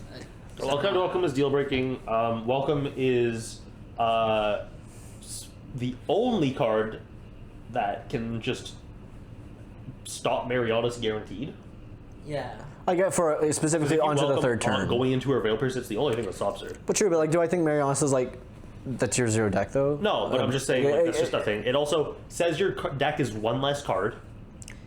Welcome is deal breaking. Welcome is the only card that can just stop Mariana's guaranteed. Yeah. I get for specifically If you onto the welcome 3rd turn. going into her Veil Pierce, it's the only thing that stops her. But true, but like, do I think Marianas is like the tier 0 deck though? No, but I'm just saying Yeah, like, that's just a thing. It also says your deck is 1 less card.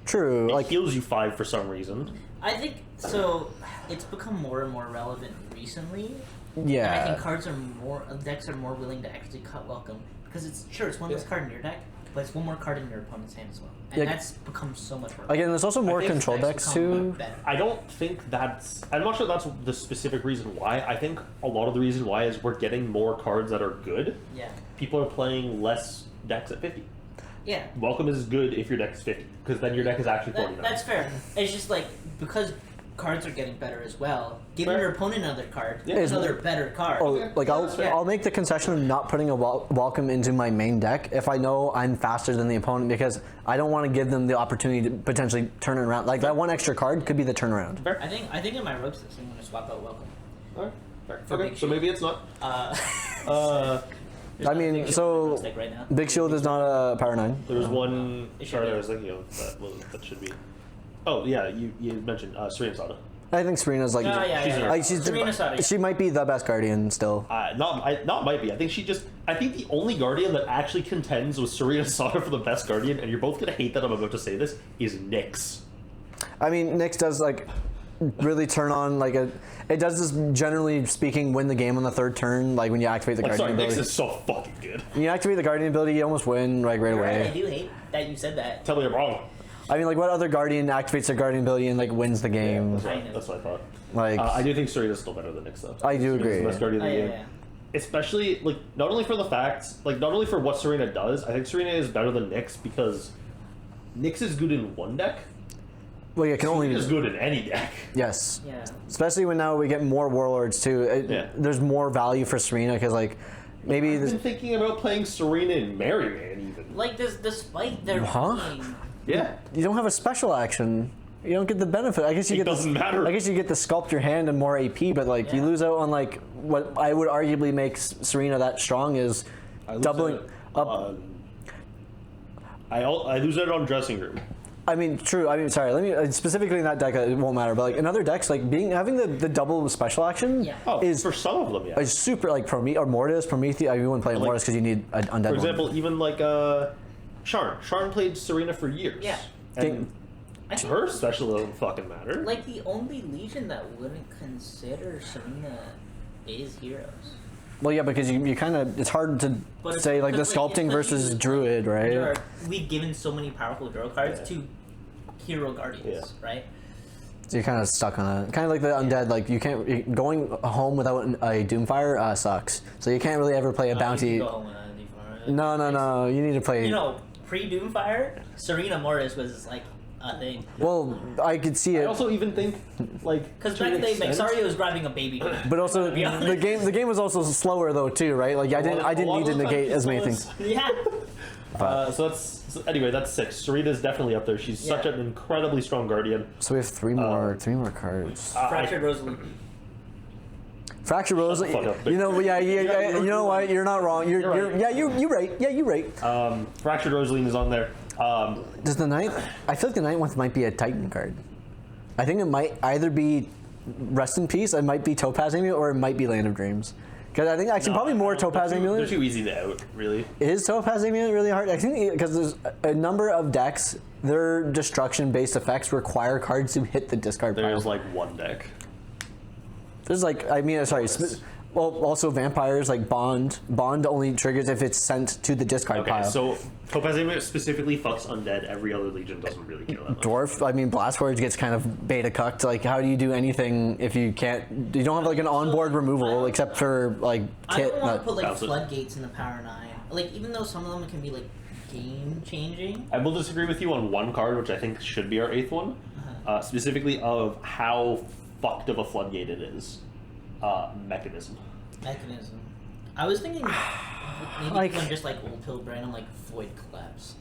True, It like heals you 5 for some reason. I think so. It's become more and more relevant recently. And I yeah. think decks are more willing to actually cut welcome because it's one less card in your deck, but it's one more card in your opponent's hand as well, and Yeah. that's become so much more. Again, there's also more think control decks too. Better. I don't think I'm not sure that's the specific reason why. I think a lot of the reason why is we're getting more cards that are good. Yeah. People are playing less decks at 50. Yeah. Welcome is good if your deck is 50, because then your deck is actually 49. That's fair. It's just like because cards are getting better as well. Giving Fair. your opponent another card, Yeah. another better card. Oh, like I'll make the concession of not putting a welcome into my main deck if I know I'm faster than the opponent because I don't want to give them the opportunity to potentially turn it around. Like that one extra card could be the turnaround. Fair. I think in my rogue system I'm gonna swap out welcome. Alright, fair. For Okay, big so shield. maybe it's not. I mean, so right now. Big Shield is not a Power 9. There was one It should card be. I was thinking of that should be. Oh yeah, you mentioned Serena Sada. I think Serena's like, Serena Sada. she might be the best Guardian still. Not might be. I think the only Guardian that actually contends with Serena Sada for the best Guardian, and you're both gonna hate that I'm about to say this, is Nyx. I mean, Nyx does like really turn on like it does this, generally speaking, win the game on the third turn, like when you activate the Guardian ability. Nyx is so fucking good. When you activate the Guardian ability, you almost win like right away. I do hate that you said that. Tell me I'm wrong. I mean, like what other Guardian activates their Guardian ability and like wins the game? That's what I thought. Like I do think Serena's still better than Nyx though. I do Serena's agree. the best Guardian in the game. Yeah. Especially like not only for the facts, like not only for what Serena does. I think Serena is better than Nyx because Nyx is good in one deck. Well, yeah, can only Serena's good in any deck. yes. Yeah. Especially when now we get more Warlords too. There's more value for Serena because like maybe I've been thinking about playing Serena in Merryman even. Like this, despite their being, Yeah. you don't have a special action. You don't get the benefit. I guess you It get doesn't matter. I guess you get to sculpt your hand and more AP, but like you Yeah. lose out on like what I would arguably make Serena that strong is doubling up. I lose it on dressing room. I mean, true. I mean, sorry. Let me specifically in that deck. It won't matter, but like in other decks, like having the double special action Yeah. is For some of them, yeah. is super like Mortis, Prometheus. I mean, you wouldn't play Mortis because you need an undead. For example, even like Sharn. Sharn played Serena for years. Yeah. And I think, her special doesn't fucking matter. like the only Legion that wouldn't consider Serena is Heroes. Well, yeah, because you kind of it's hard to But it's say like the because, sculpting it's versus because, Druid, right? We've given so many powerful draw cards to Hero Guardians, right? So you're kind of stuck on it. Kind of like the undead. Like you can't going home without a Doomfire sucks. So you can't really ever play a bounty. You can go home with a Doomfire. No. You need to play. You know, pre-Doomfire, Serena Mortis was like a thing. Well, I could see I it, also even think like Because to back an then, extent- Maxaria was grabbing a baby. but also To be honest. the game was also slower though too, right? Like I didn't need to negate as many things. Yeah. Anyway, that's 6. Serena's definitely up there. She's such Yeah. an incredibly strong Guardian. So we have three more cards. Fractured Rosalie. Fracture Rose. the fuck up. You know, yeah. You know what? You're not wrong. You're right. yeah. You're right. Yeah, you're right. Fractured Rosaline is on there. Does the ninth? I feel like the ninth one might be a Titan card. I think it might either be Rest in Peace, it might be Topaz Amulet, or it might be Land of Dreams. Because I think actually probably more Topaz They're Amulet. too easy to out, really. Is Topaz Amulet really hard? I think because there's a number of decks, their destruction-based effects require cards to hit the discard pile. There's like one deck. There's like, I mean, sorry. Well, also vampires like Bond. Bond only triggers if it's sent to the discard Okay, pile. so Topaz Amulet specifically fucks undead. Every other legion doesn't really kill that much. Dwarf, I mean, Blast Forge gets kind of beta cucked. Like, how do you do anything if you can't? You don't have like an onboard removal except for like I kit. don't want to put like bounce it. floodgates in the Power 9. Like, even though some of them can be like game changing. I will disagree with you on one card, which I think should be our 8th one, specifically of how fucked of a floodgate it is. Mechanism. I was thinking maybe Like- one just like old pill random like Void Collapse.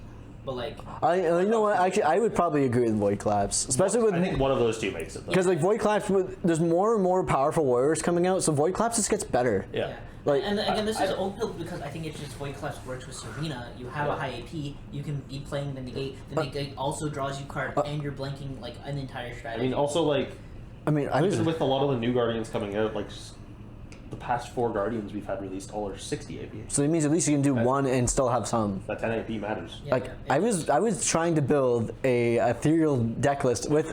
But like You know what? Actually, I would probably agree with Void Collapse, especially with I think one of those two makes it, though. because like Void Collapse, there's more and more powerful warriors coming out, so Void Collapse just gets better. Yeah. Like- and again, this is old pill because I think it's just Void Collapse works with Serena. You have a high AP, you can be playing the negate. The negate also draws you card, and you're blanking like an entire I strategy. mean, also, like, I mean, I was even with a lot of the new Guardians coming out, like, just the past 4 Guardians we've had released all are 60 AP. so it means at least you can do one and still have some. That 10 AP matters. Yeah, Like yeah. I was trying to build a ethereal deck list with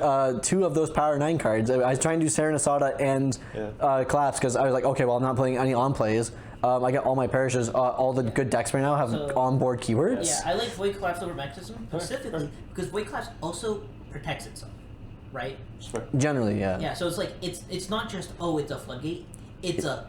2 of those Power 9 cards. I was trying to do Serenasada and Collapse because I was like, okay, well I'm not playing any on plays. I got all my parishes. All the good decks right now have So- onboard keywords. Yeah, I like Void Collapse over Mechanism specifically because Void Collapse also protects itself, right? Generally, yeah. Yeah, so it's like it's not just it's a floodgate, it's a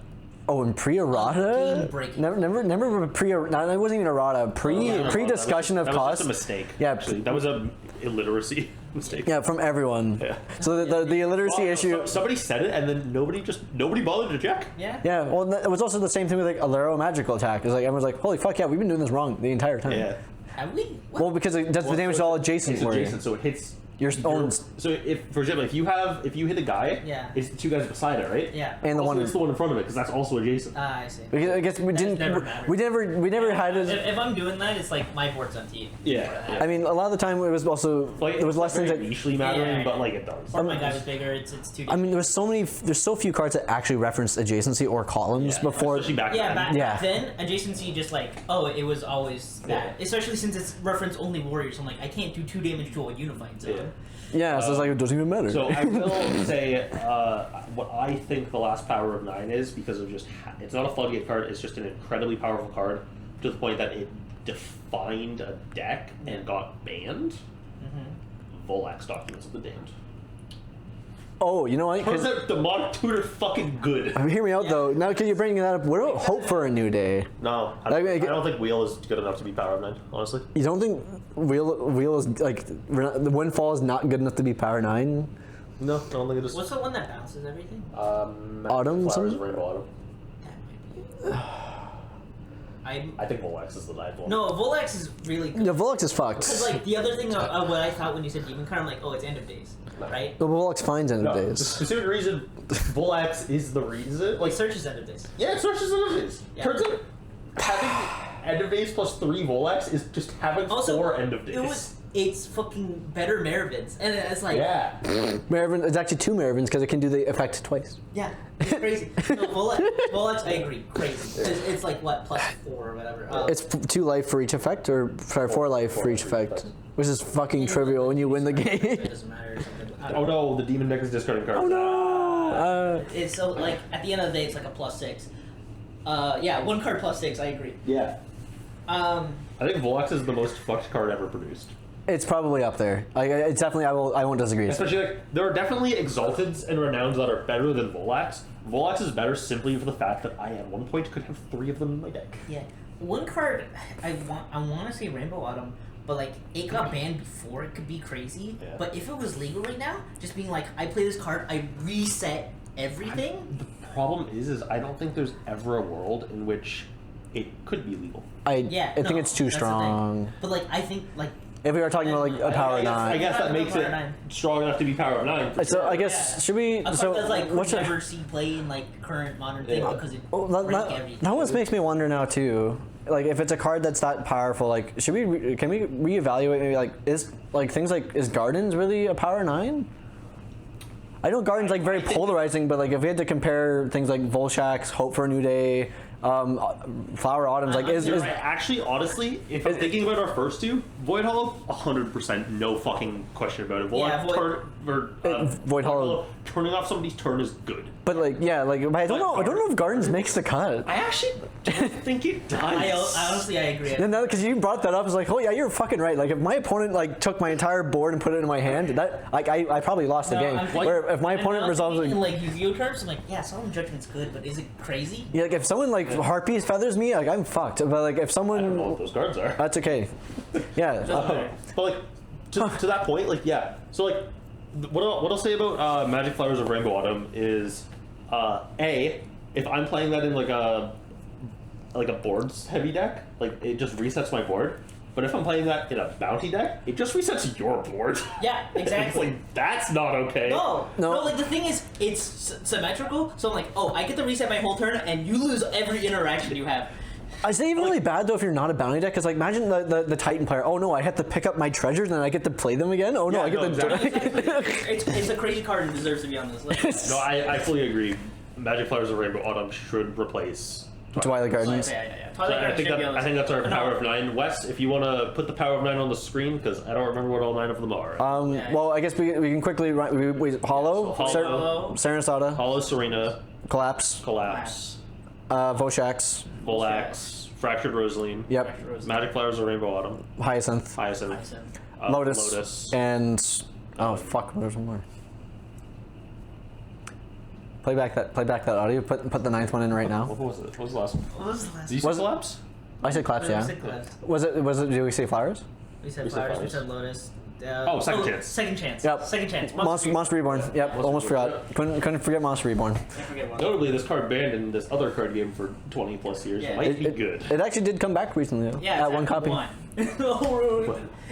Oh, and pre-errata? Game-breaking. Never pre-errata. No, it wasn't even errata. Pre-discussion of that was cost. just a mistake. Yeah, actually. That was a illiteracy mistake. Yeah, from everyone. Yeah. So the illiteracy issue. Somebody said it, and then nobody bothered to check. yeah. Yeah, well, it was also the same thing with like Alero Magical Attack. It's like everyone's like, holy fuck, yeah, we've been doing this wrong the entire time. Yeah. Have we? What? Well, because it does the damage to all adjacent It's warriors. adjacent, so it hits Your own. So if, for example, if you hit a guy, Yeah. it's the two guys beside it, right? Yeah. And the Also, one. it's the one in front of it because that's also adjacent. I see. I guess we didn't. never mattered. We never had it. If I'm doing that, it's like my board's empty. Yeah. I mean, a lot of the time it was also Like, there was less things that. nichely mattering, Yeah. but like it does. Or my guy was bigger. It's too. I mean, there's so few cards that actually reference adjacency or columns Yeah, before. especially back Yeah, then. back then, adjacency just like, oh, it was always that. Yeah. Especially since it's reference only warriors. I'm like, I can't do 2 damage to a unified zone. Yeah. Yeah, so it's like it doesn't even matter. So I will say what I think the last power of 9 is because of just it's not a floodgate card. It's just an incredibly powerful card to the point that it defined a deck and got banned. Volax Documents of the Damned. Oh, you know what? Turns 'Cause- out the Demonic Tutor fucking good. hear me out though. Now, can you bring that up? What about Hope for a New Day? No, I don't think Wheel is good enough to be power of 9. Honestly. You don't think Wheel is like the Windfall is not good enough to be Power 9? No, I don't think it is. What's the one that bounces everything? Autumn, Flowers something? of Rainbow Autumn. That might be. I think Volax is the 9th one. No, Volax is really good. Yeah, Volux is fucked. Because like the other thing, what I thought when you said demon card, I'm like, oh, it's end of days, right? The Volux finds end of No, the days. specific reason Volax is the reason. Like search is end of days. Yeah, it searches end of days. Yeah. Turns out having end of days plus 3 Volax is just having Also, 4 end of days. it's fucking better Maravids, and it's like Yeah. Maravin, it's actually 2 Maravins because it can do the effect twice. yeah, it's crazy. No, Volax, I agree, crazy. It's like what +4 or whatever. It's 2 life for each effect, or sorry, 4 life for each effect, which is fucking trivial when you win the game. It doesn't matter or something. I don't Oh know. no, the demon deck is discarding cards. Oh no! It's so like at the end of the day, it's like a +6. Yeah, 1 card +6. I agree. Yeah. Um, I think Volax is the most fucked card ever produced. It's probably up there. It's definitely. I won't disagree. Especially like there are definitely Exalteds and Renowns that are better than Volax. Volax is better simply for the fact that I at one point could have 3 of them in my deck. yeah, 1 card I want to say Rainbow Autumn, but like it got banned before it could be crazy. Yeah. But if it was legal right now, just being like, I play this card, I reset everything. The problem is I don't think there's ever a world in which it could be legal. I Yeah, think it's too that's the thing. strong. But like I think like If we are talking about like a Power I 9. guess that Yeah, makes Power it 9. strong enough to be Power of 9. For So sure. I guess should we? a card So that's like what's could your? never see play in like current modern thing Yeah. because it Well, break that everything. almost makes me wonder now too. Like if it's a card that's that powerful, like should we? Can we reevaluate? Maybe like is like things like is Gardens really a Power 9? I know Garden's like very polarizing, but like if we had to compare things like Volshax, Hope for a New Day, Flower Autumns, like is You're right. Actually, honestly, if I'm thinking about our first 2, Void Hollow, 100%, no fucking question about it. Yeah, Void Hollow. Turning off somebody's turn is good. but like yeah, like but I don't know if Gardens makes the cut. I actually don't think it does. I honestly I agree. And now, because you brought that up, it's like, oh yeah, you're fucking right. Like if my opponent like took my entire board and put it in my hand, that like I probably lost the No, game. I'm thinking- Where if my and opponent I'm resolves thinking like, in like Yu-Gi-Oh terms, I'm like, yeah, Solemn Judgment's good, but is it crazy? yeah, like if someone like Harpies feathers me, like I'm fucked. But like if I don't know someone, what those cards are. that's okay. Yeah. But like to that point, like yeah. So like what I'll say about Magic Flowers of Rainbow Autumn is A, if I'm playing that in like a boards heavy deck, like it just resets my board. But if I'm playing that in a bounty deck, it just resets your board. Yeah, exactly. It's like that's not okay. No, No. like the thing is, it's symmetrical. So I'm like, oh, I get to reset my whole turn, and you lose every interaction you have. Is it even really bad though if you're not a bounty deck? Because like imagine the Titan player. Oh no, I have to pick up my treasures and then I get to play them again. Oh no, Yeah, I get no, to. exactly. It's a crazy card and deserves to be on this list. No, I fully agree. Magic Flowers of Rainbow Autumn should replace Twilight Gardens. Yeah. So I think that's our Power of 9. Wes, if you want to put the Power of 9 on the screen, because I don't remember what all 9 of them are. Well, I guess we can quickly run. We Hollow, Hollow. Sarasota, Hollow Serena, Collapse, Collapse, Voshax, Volax, Fractured Rosaline, yep, Magic Flowers of Rainbow Autumn, Hyacinth, Hyacinth, Lotus, and oh fuck, there's one more. Play back that audio. Put the 9th one in right now. What was it? What was the last one? What was the last Did you say Collapse? I said Collapse, yeah. Was it? Did we say Flowers? We said We said flowers, we flowers. said lotus. Second chance. Second chance. Yep. Second chance. Monster Reborn. Yep, almost Reborn. forgot. Couldn't forget Monster Reborn. Can't forget one. Notably, this card banned in this other card game for 20 plus years. Yeah. Might be good. It actually did come back recently though. Yeah, At one exactly. copy. One.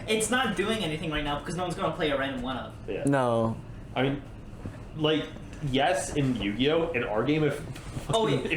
It's not doing anything right now because no one's gonna play a random one of. Yeah. No. I mean, like, yes, in Yu-Gi-Oh, in our game, if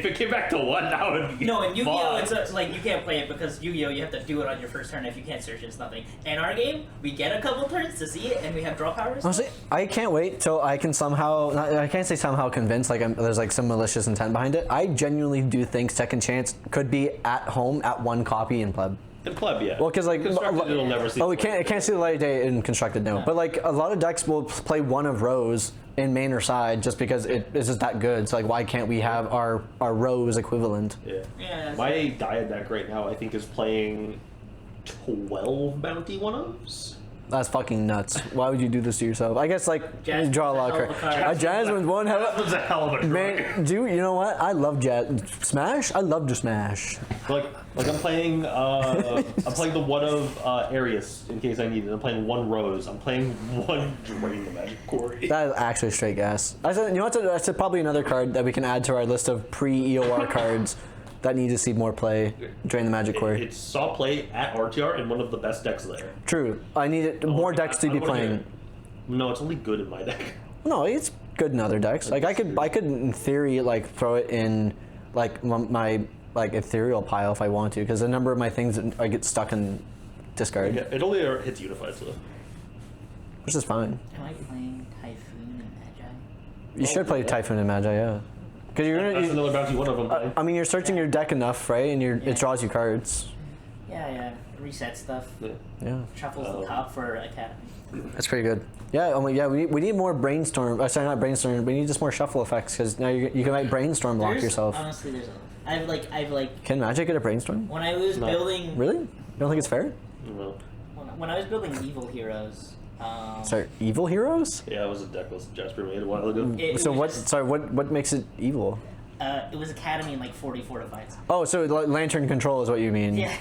it came back to 1, that would be No, in Yu-Gi-Oh, fun. it's like you can't play it because Yu-Gi-Oh, you have to do it on your first turn. If you can't search, it's nothing. In our game, we get a couple turns to see it, and we have draw powers. Honestly, I can't wait till I can somehow, I can't say somehow convince, like there's like some malicious intent behind it. I genuinely do think Second Chance could be at home at 1 copy in Pleb. In Pleb, yeah. Well, because like, Constructed, it'll never see. oh, it can't see the light of day in Constructed, no. But like, a lot of decks will play one of Rose in main or side just because it's just that good. So like, why can't we have our Rose equivalent? Yeah. Yeah. My Dia deck right now, I think, is playing 12 bounty 1-ofs. That's fucking nuts. Why would you do this to yourself? I guess like you draw a lot of cards. Jasmine's one hell That was a hell of a man. You know what? I love Smash. I love to smash. Like I'm playing the 1 of Arius in case I need it. I'm playing 1 Rose. I'm playing 1 Drain the Magic Quarry. That is actually straight gas. I said, you know what? That's probably another card that we can add to our list of pre-EOR cards that need to see more play. Drain the Magic Quarry. It saw play at RTR in one of the best decks there. True. I need more decks to be playing. No, it's only good in my deck. No, it's good in other decks. Like I could in theory like throw it in like my like ethereal pile if I want to, because a number of my things I get stuck in discard, Yeah, it only hits Unified, so. which is fine. Am I playing Typhoon and Magi? You should play Typhoon and Magi, yeah. Because That's another bounty 1 of them. Play. I mean, you're searching your deck enough, right? And it draws you cards. Yeah. Reset stuff. Yeah, Shuffles the top for Academy. that's pretty good. Yeah, we need more brainstorm. Sorry, not brainstorm. We need just more shuffle effects because now you can like brainstorm block yourself. Honestly, I've like. Can Magic get a brainstorm? When I was building. Really? You don't think it's fair? No. When I was building Evil Heroes. Sorry, evil heroes? Yeah, it was a deck that Jasper made a while ago. So what? Sorry, what makes it evil? It was Academy and like 40 fortifieds. Oh, so Lantern Control is what you mean? Yeah.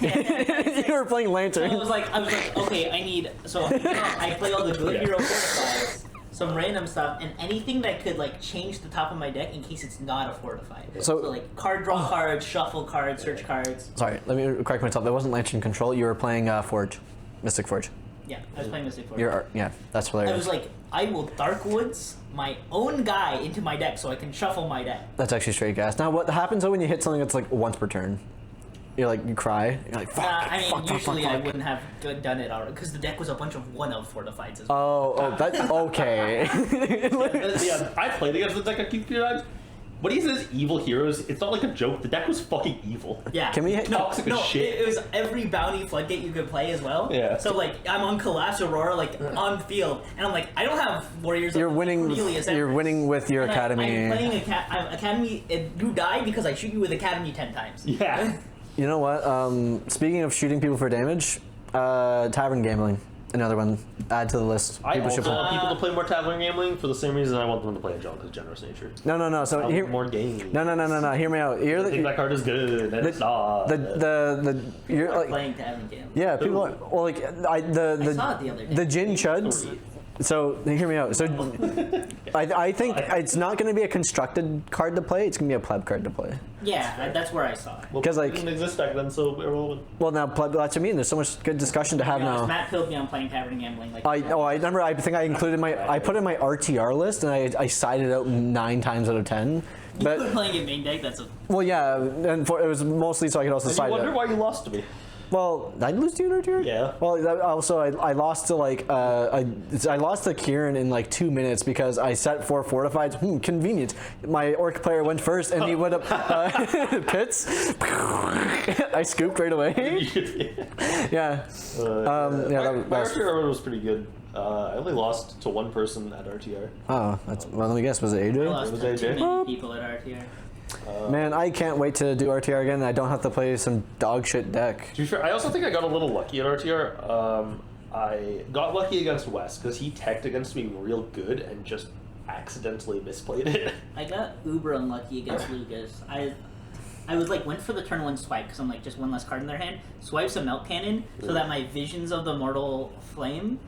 You were playing Lantern. So I was like, okay, I need. So I play all the good hero fortifieds, some random stuff, and anything that could like change the top of my deck in case it's not a fortified. So like card draw cards, shuffle cards, search cards. Sorry, let me correct myself. That wasn't Lantern Control. You were playing Forge, Mystic Forge. Yeah, I was playing Mystic Forge. Yeah, that's hilarious. I was like, I will Dark Woods my own guy into my deck so I can shuffle my deck. That's actually straight gas. Now, what happens though when you hit something that's like once per turn? You're like, you cry. You're like, fuck. I mean, fuck, usually fuck, I fuck. wouldn't have done it already because the deck was a bunch of one of fortifieds as well. Oh, that's okay. Yeah, I played against the deck a few times. When he says evil heroes, it's not like a joke. The deck was fucking evil. Yeah. Can we hit toxic as shit? It was every bounty floodgate you could play as well. Yeah. So like I'm on Collapse Aurora like on the field, and I'm like I don't have warriors. You're of winning. Cornelius You're Everest. winning with your And academy. I'm playing Academy. You die because I shoot you with Academy 10 times. Yeah. You know what? Speaking of shooting people for damage, tavern gambling, another one. Add to the list. I People should also play. want people to play more tavern gambling for the same reason I want them to play a Jonka's generous nature. No. So I want here, more games. no. Hear me out. You're I think that card is good. And it's not. You're like Playing Tavern Game. yeah. People are well like I saw it the other day. the Jin Chuds. So hear me out. So I think it's not going to be a constructed card to play. It's going to be a pleb card to play. Yeah, that's where I saw it. Well, 'Cause, like- it didn't exist back then, so irrelevant. Well, now pleb. That's what I mean. There's so much good discussion to have now. Matt pilled me on playing Tavern Gambling. Like I remember. I think I included I put in my RTR list and I sided out 9 times out of 10. you were But playing it main deck. That's a well, yeah, and it was mostly so I could also And side you it wonder out. why you lost to me. Well, did I lose to you in RTR? Yeah. Well, also I lost to like I lost to Kieran in like 2 minutes because I set 4 fortifieds. Convenient. My orc player went first and he went up pits. I scooped right away. Yeah. My That's RTR run was pretty good. I only lost to one person at RTR. oh, that's well. Let me guess. Was it I AJ? lost was to AJ. too many people at RTR. Man, I can't wait to do RTR again. I don't have to play some dog shit deck. To be fair, I also think I got a little lucky at RTR. I got lucky against Wes because he teched against me real good and just accidentally misplayed it. I got uber unlucky against Lucas. I was like went for the turn 1 swipe because I'm like just one less card in their hand. Swipes a melt cannon so that my visions of the mortal flame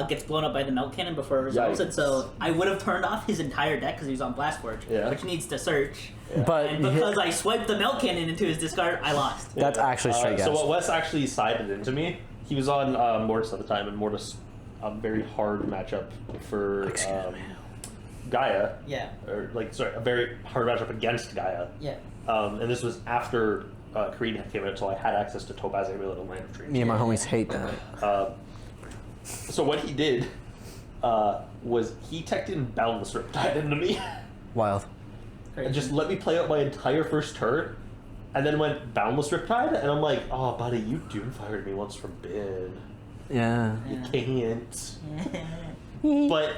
gets blown up by the melt cannon before it resolves it. So I would have turned off his entire deck because he was on Blast Forge, which needs to search. But And because I swiped the melt cannon into his discard, I lost. that's actually straight gas. So what Wes actually sided into me, he was on Mortis at the time, and Mortis a very hard matchup for Gaia. Yeah. Or like, sorry, a very hard matchup against Gaia. Yeah. And this was after Kareen came out, so I had access to Topaz Amulet and Land of Dreams. Me and my homies hate that. So what he did was he teched in Boundless Riptide into me. Wild. And just let me play out my entire first turn, and then went Boundless Riptide, and I'm like, oh buddy, you Doomfired me once from Bin. Yeah. You can't. But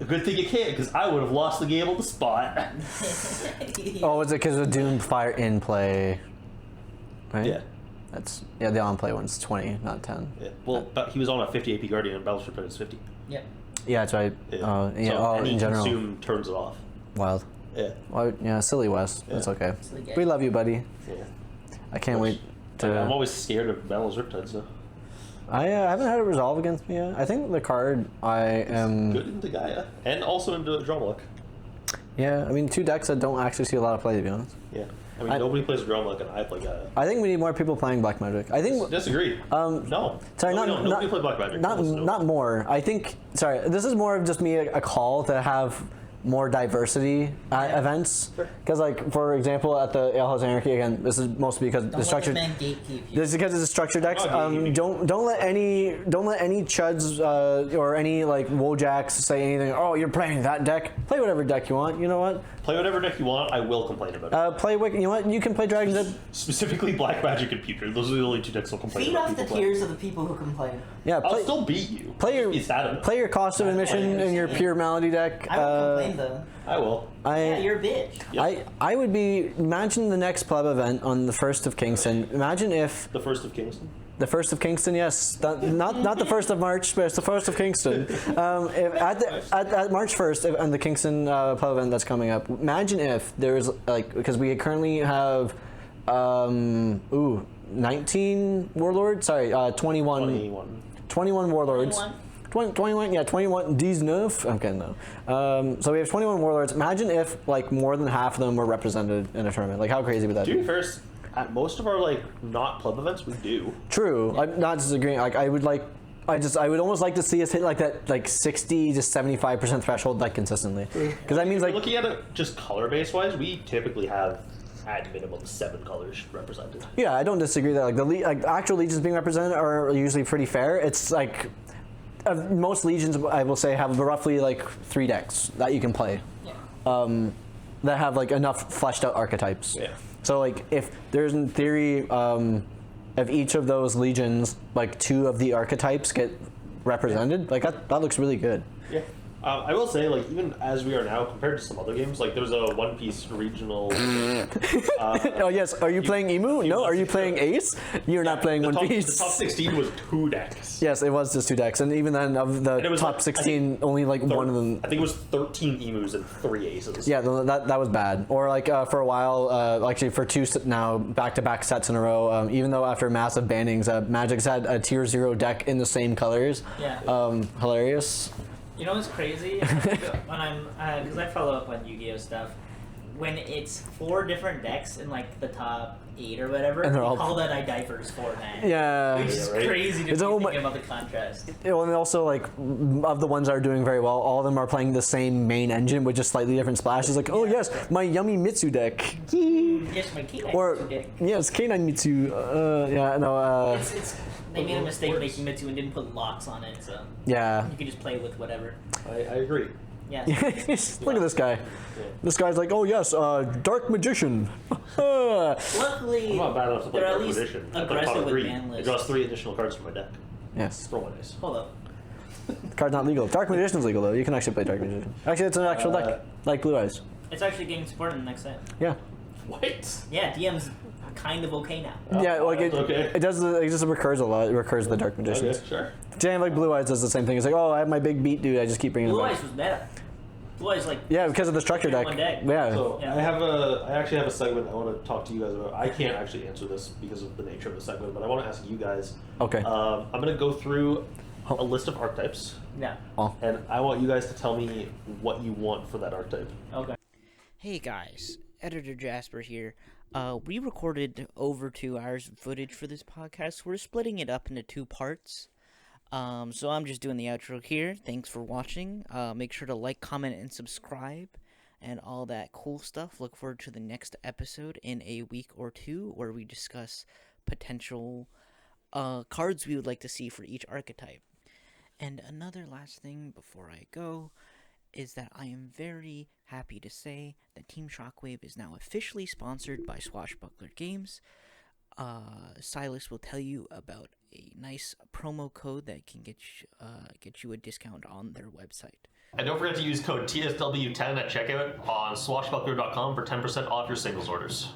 a good thing you can't, because I would have lost the game on the spot. Oh, is it because of Doomfire in play? Right? Yeah. The on play one's 20, not 10. Yeah. Well, but he was on a 50 AP Guardian, and Boundless Riptide is 50. Yep. Yeah, that's right. Yeah. Yeah. Any In general. consume turns it off. Wild. Yeah. Well, yeah, silly Wes. Yeah. That's okay. Silly guy. We love you, buddy. Yeah. I can't wait I'm to. always scared of Boundless Riptide, so. I haven't had it resolve against me yet. I think the card I am. Good into Gaia. And also into Drumluck. Yeah, I mean, two decks that don't actually see a lot of play, to be honest. Yeah. I mean, nobody plays Drumluck, and I play Gaia. I think we need more people playing Black Magic. I think. Disagree. No. Sorry, Nobody play Black Magic. Not more. I think. Sorry, this is more of just me a call to have more diversity at events. Because, like, for example, at the Alehouse Anarchy, again, this is mostly because the structured. Don't let this man gatekeep you. This is because it's a structured deck. Don't let any chuds or any like Wojaks say anything. Oh, you're playing that deck. Play whatever deck you want. You know what? Play whatever deck you want. I will complain about it. Play Wick. You know what? You can play Dragon's Den. Specifically, Black Magic and Pewter. Those are the only two decks I'll complain Feed about. off the tears of the people who complain. Yeah. I'll still beat you. Play your cost of admission in your pure Malady deck. I won't complain though. I will. Yeah, you're a bitch. Yep. I would be. Imagine the next pleb event on the 1st of Kingston. Imagine if The 1st of Kingston. the 1st of Kingston, yes, not the 1st of March, but it's the 1st of Kingston. If at March 1st, and the Kingston pleb event that's coming up. Imagine if there's like, because we currently have 19 warlords. Sorry, 21 warlords. 21, yeah, 21 19. Okay, no. So we have 21 warlords. Imagine if like more than half of them were represented in a tournament. Like, how crazy would that be? First, at most of our like not club events, we do. True. I'm not disagreeing. Like, I would almost like to see us hit like that, like 60 to 75% threshold, like consistently. Because that means like looking at it just color base wise, we typically have at minimum 7 colors represented. Yeah, I don't disagree that like the actual legions being represented are usually pretty fair. It's like most legions, I will say, have roughly like 3 decks that you can play. Yeah. That have like enough fleshed out archetypes. Yeah. So like if there's in theory of each of those legions, like 2 of the archetypes get represented, like that looks really good. Yeah. I will say, like, even as we are now, compared to some other games, like, there's a One Piece regional... Oh, yes. Are you playing Emu? No. Are you playing Ace? You're not playing One Piece. The top 16 was 2 decks. Yes, it was just 2 decks. And even then, of the top like, 16, only like one of them... I think it was 13 Emus and 3 Aces. Yeah, that was bad. Or like for a while, actually for 2 now back-to-back sets in a row, even though after massive bannings, Magic's had a tier 0 deck in the same colors. Yeah. Hilarious. You know what's crazy? When I'm, because I follow up on Yu-Gi-Oh stuff, when it's 4 different decks in like the top 8 or whatever, And they're we all- call that a diverse format. Yeah. Which is right? crazy to It's be all thinking about the contrast. Well, and also like of the ones that are doing very well, all of them are playing the same main engine with just slightly different splashes. Like, oh yes, my yummy Mitsu deck. Yes, my K9 Or deck. yes, K9 Mitsu. Yeah, no. They made a mistake making Mitsu and didn't put locks on it, so Yeah. you can just play with whatever. I agree. Yeah. Look at this guy. Yeah. This guy's like, oh yes, Dark Magician. Luckily, I'm not bad enough to play they're at Dark least Magician. I put aggressive top with 3. ban It lists. draws 3 additional cards from my deck. Yes. Throw one dice. Hold up. The card's not legal. Dark Magician's legal though. You can actually play Dark Magician. Actually, it's an actual deck, like Blue Eyes. It's actually getting support in the next set. Yeah. What? Yeah, DM's kind of okay now. Yeah, like it. Okay. It does. It just recurs a lot. It recurs the Dark Magicians. Okay, sure. Jam like Blue Eyes does the same thing. It's like, oh, I have my big beat dude. I just keep bringing Blue it back. Eyes was meta. Blue Eyes like Yeah, because of the structure deck. One deck. Yeah. So Yeah. I actually have a segment I want to talk to you guys about. I can't actually answer this because of the nature of the segment, but I want to ask you guys. Okay. I'm going to go through a list of archetypes, yeah. Oh. and I want you guys to tell me what you want for that archetype. Okay. Hey guys, Editor Jasper here. We recorded over 2 hours of footage for this podcast. We're splitting it up into 2 parts. So I'm just doing the outro here. Thanks for watching. Make sure to like, comment, and subscribe, and all that cool stuff. Look forward to the next episode in a week or 2, where we discuss potential cards we would like to see for each archetype. And another last thing before I go is that I am very happy to say that Team Shockwave is now officially sponsored by Swashbuckler Games. Sylas will tell you about a nice promo code that can get you a discount on their website. And don't forget to use code TSW10 at checkout on swashbuckler.com for 10% off your singles orders.